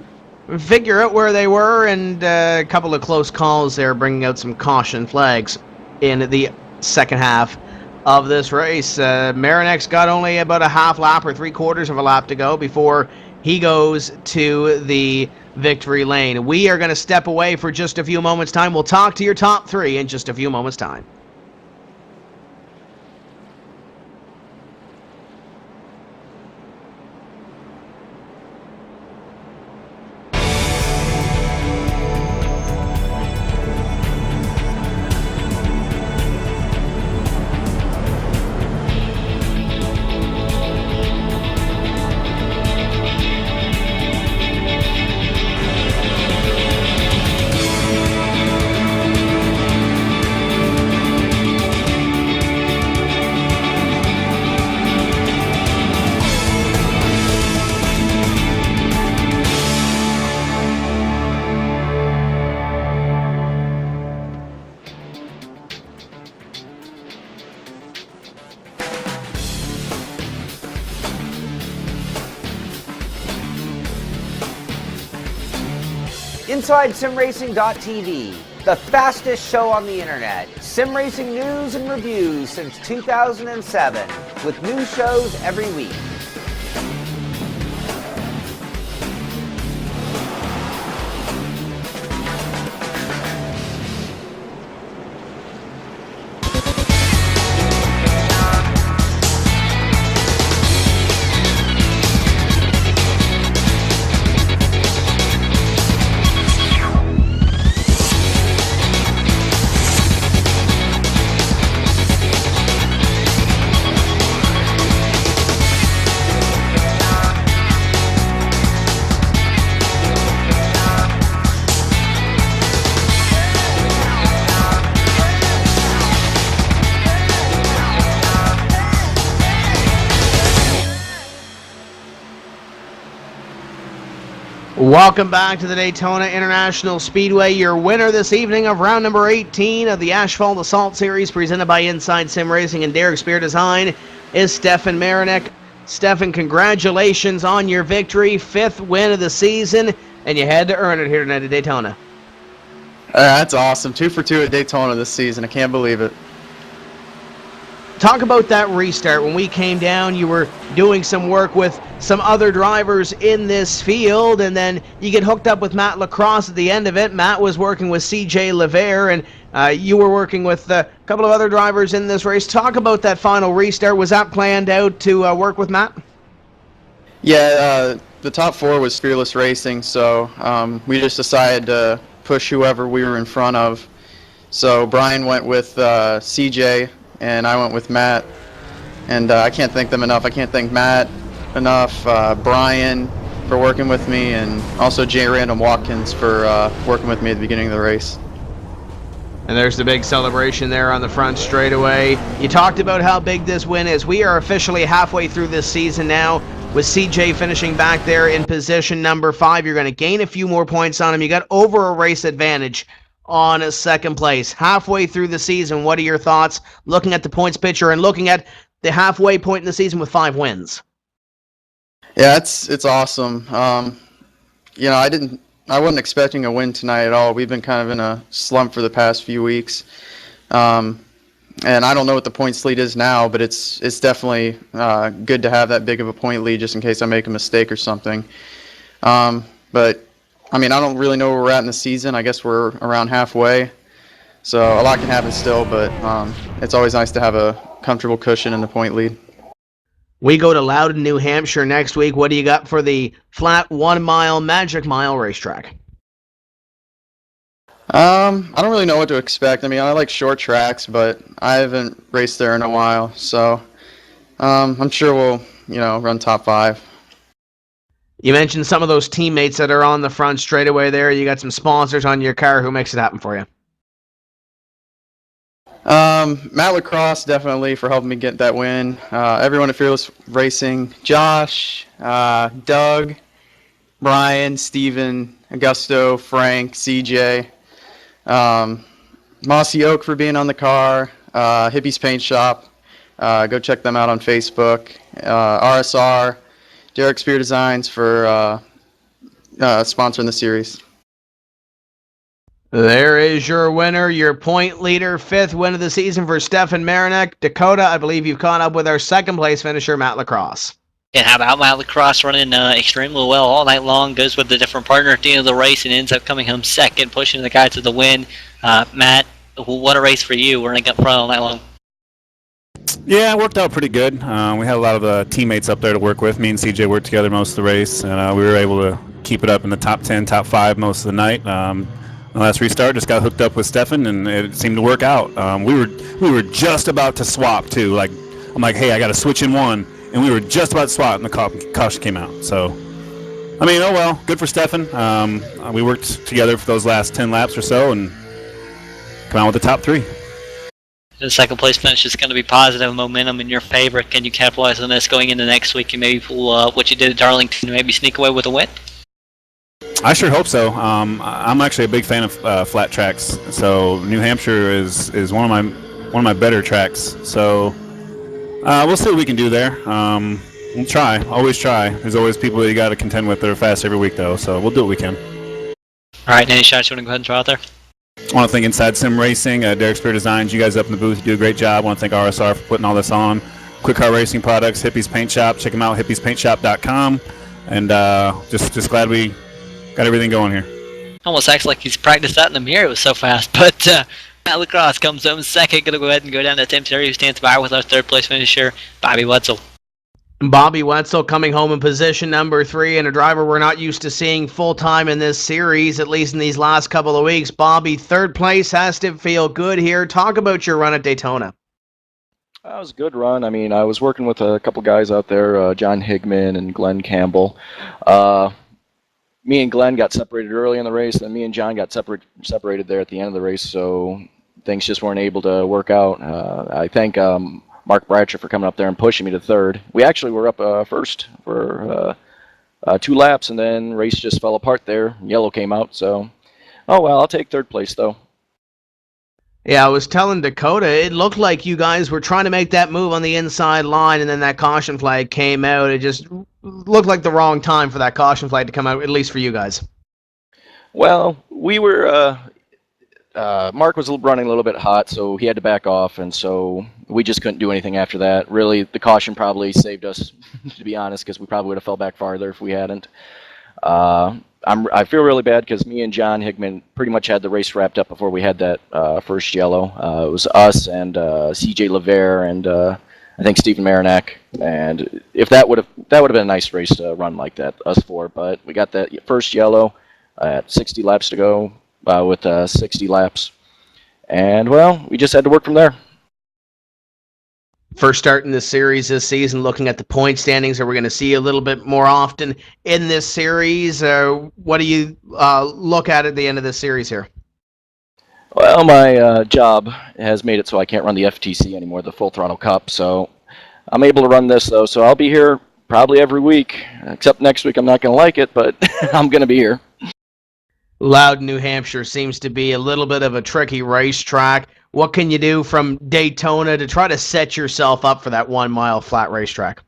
figure out where they were, and a couple of close calls there, bringing out some caution flags in the second half of this race. Marinik's got only about a half lap or 3/4 of a lap to go before he goes to the victory lane. We are going to step away for just a few moments' time. We'll talk to your top 3 in just a few moments' time. InsideSimRacing.tv, the fastest show on the internet. Sim racing news and reviews since 2007, with new shows every week. Welcome back to the Daytona International Speedway. Your winner this evening of round number 18 of the Asphalt Assault Series presented by Inside Sim Racing and Derek Spear Design is Stefan Marinek. Stefan, congratulations on your victory. 5th win of the season, and you had to earn it here tonight at Daytona. That's awesome. 2 for 2 at Daytona this season. I can't believe it. Talk about that restart. When we came down, you were doing some work with some other drivers in this field, and then you get hooked up with Matt Lacrosse at the end of it. Matt was working with CJ Lever, and you were working with a couple of other drivers in this race. Talk about that final restart. Was that planned out to work with Matt? Yeah, the top 4 was Fearless Racing, so we just decided to push whoever we were in front of. So Brian went with CJ, and I went with Matt, and I can't thank them enough. I can't thank Matt enough, Brian for working with me, and also J. Random Watkins for working with me at the beginning of the race. And there's the big celebration there on the front straightaway. You talked about how big this win is. We are officially halfway through this season now, with CJ finishing back there in position number 5. You're going to gain a few more points on him. You got over a race advantage on second place. Halfway through the season, what are your thoughts looking at the points picture and looking at the halfway point in the season with 5 wins? Yeah, it's awesome. You know, I wasn't expecting a win tonight at all. We've been kind of in a slump for the past few weeks. And I don't know what the points lead is now, but it's definitely good to have that big of a point lead just in case I make a mistake or something. But I mean, I don't really know where we're at in the season. I guess we're around halfway. So a lot can happen still, but it's always nice to have a comfortable cushion in the point lead. We go to Loudon, New Hampshire next week. What do you got for the flat 1 mile Magic Mile racetrack? I don't really know what to expect. I mean, I like short tracks, but I haven't raced there in a while. So I'm sure we'll, run top 5. You mentioned some of those teammates that are on the front straightaway there. You got some sponsors on your car. Who makes it happen for you? Matt Lacrosse, definitely, for helping me get that win. Everyone at Fearless Racing, Josh, Doug, Brian, Steven, Augusto, Frank, CJ, Mossy Oak for being on the car, Hippie's Paint Shop. Go check them out on Facebook. RSR, Derek Spear Designs for sponsoring the series. There is your winner, your point leader, 5th win of the season for Stefan Marinek. Dakota, I believe you've caught up with our 2nd place finisher, Matt Lacrosse. Yeah, how about Matt Lacrosse running extremely well all night long, goes with a different partner at the end of the race and ends up coming home 2nd, pushing the guy to the win. Matt, what a race for you, running up front all night long. Yeah, it worked out pretty good. We had a lot of teammates up there to work with. Me and CJ worked together most of the race, and we were able to keep it up in the top 10, top 5 most of the night. The last restart, just got hooked up with Stefan, and it seemed to work out. We were just about to swap too. Like, I'm like, hey, I got to switch in one, and we were just about to swap, and the caution came out. So, I mean, oh well, good for Stefan. We worked together for those last 10 laps or so, and come out with the top 3. The 2nd place finish is going to be positive momentum in your favor. Can you capitalize on this going into next week and maybe pull what you did at Darlington and maybe sneak away with a win? I sure hope so. I'm actually a big fan of flat tracks. So New Hampshire is one of my better tracks. So we'll see what we can do there. We'll try. Always try. There's always people that you got to contend with that are fast every week, though. So we'll do what we can. All right, any shots you want to go ahead and throw out there? I want to thank Inside Sim Racing, Derek Spear Designs. You guys up in the booth, you do a great job. I want to thank RSR for putting all this on. Quick Car Racing Products, Hippie's Paint Shop. Check them out, hippiespaintshop.com. And just glad we got everything going here. Almost acts like he's practiced that in the mirror. It was so fast. But Matt Lacrosse comes home 2nd. Going to go ahead and go down to Tim Terry, who stands by with our 3rd place finisher, Bobby Wetzel. Bobby Wetzel coming home in position number 3, and a driver we're not used to seeing full-time in this series, at least in these last couple of weeks. Bobby, 3rd place, has to feel good here. Talk about your run at Daytona. That was a good run. I mean, I was working with a couple guys out there, John Higman and Glenn Campbell. Me and Glenn got separated early in the race, and me and John got separated there at the end of the race, so things just weren't able to work out. I thank Mark Bratcher for coming up there and pushing me to 3rd. We actually were up 1st for 2 laps, and then race just fell apart there. Yellow came out, so oh well, I'll take 3rd place though. Yeah, I was telling Dakota, it looked like you guys were trying to make that move on the inside line, and then that caution flag came out. It just looked like the wrong time for that caution flag to come out, at least for you guys. Well, we were Mark was running a little bit hot, so he had to back off, and so we just couldn't do anything after that. Really, the caution probably saved us, to be honest, because we probably would have fell back farther if we hadn't. I feel really bad because me and John Hickman pretty much had the race wrapped up before we had that first yellow. It was us and C.J. Levere and I think Stephen Marinac. And if that would have been a nice race to run like that, us 4. But we got that first yellow at 60 laps to go with 60 laps, and well, we just had to work from there. First start in the series this season, looking at the point standings, are we going to see a little bit more often in this series? What do you look at the end of this series here? Well, my job has made it so I can't run the FTC anymore, the Full Throttle Cup, so I'm able to run this, though, so I'll be here probably every week, except next week I'm not going to like it, but I'm going to be here. Loudon, New Hampshire seems to be a little bit of a tricky racetrack. What can you do from Daytona to try to set yourself up for that 1 mile flat racetrack?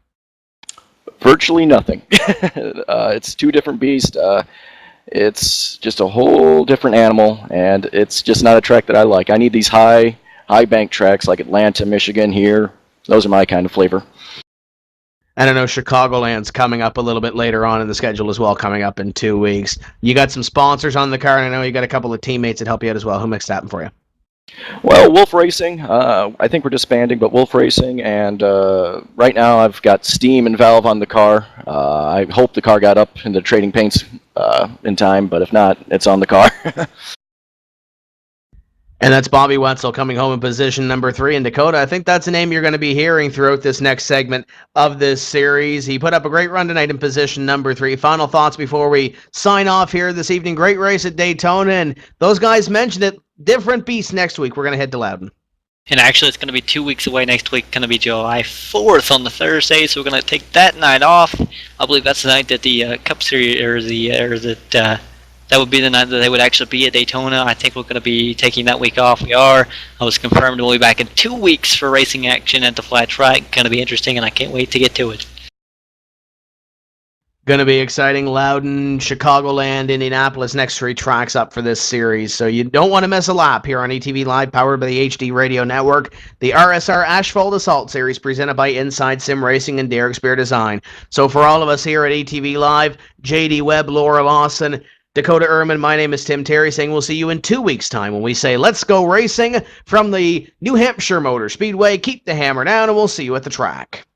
Virtually nothing. It's 2 different beasts. It's just a whole different animal, and it's just not a track that I like. I need these high bank tracks like Atlanta, Michigan here. Those are my kind of flavor. And I know Chicagoland's coming up a little bit later on in the schedule as well, coming up in 2 weeks. You got some sponsors on the car, and I know you got a couple of teammates that help you out as well. Who makes that happen for you? Well, Wolf Racing, I think we're disbanding, but Wolf Racing, and right now I've got Steam and Valve on the car. I hope the car got up in the trading paints in time, but if not, it's on the car. And that's Bobby Wetzel coming home in position number 3 in Dakota. I think that's a name you're going to be hearing throughout this next segment of this series. He put up a great run tonight in position number 3. Final thoughts before we sign off here this evening. Great race at Daytona, and those guys mentioned it. Different beast next week. We're going to head to Loudon. And actually, it's going to be 2 weeks away next week. Going to be July 4th on the Thursday, so we're going to take that night off. I believe that's the night that the Cup Series, that would be the night that they would actually be at Daytona. I think we're going to be taking that week off. We are. I was confirmed we'll be back in 2 weeks for racing action at the flat track. Going to be interesting, and I can't wait to get to it. Going to be exciting. Loudon, Chicagoland, Indianapolis, next 3 tracks up for this series. So you don't want to miss a lap here on ETV Live, powered by the HD Radio Network. The RSR Asphault Assault Series presented by Inside Sim Racing and Derek Spear Design. So for all of us here at ETV Live, JD Webb, Laura Lawson, Dakota Ehrman, my name is Tim Terry, saying we'll see you in 2 weeks' time when we say let's go racing from the New Hampshire Motor Speedway. Keep the hammer down, and we'll see you at the track.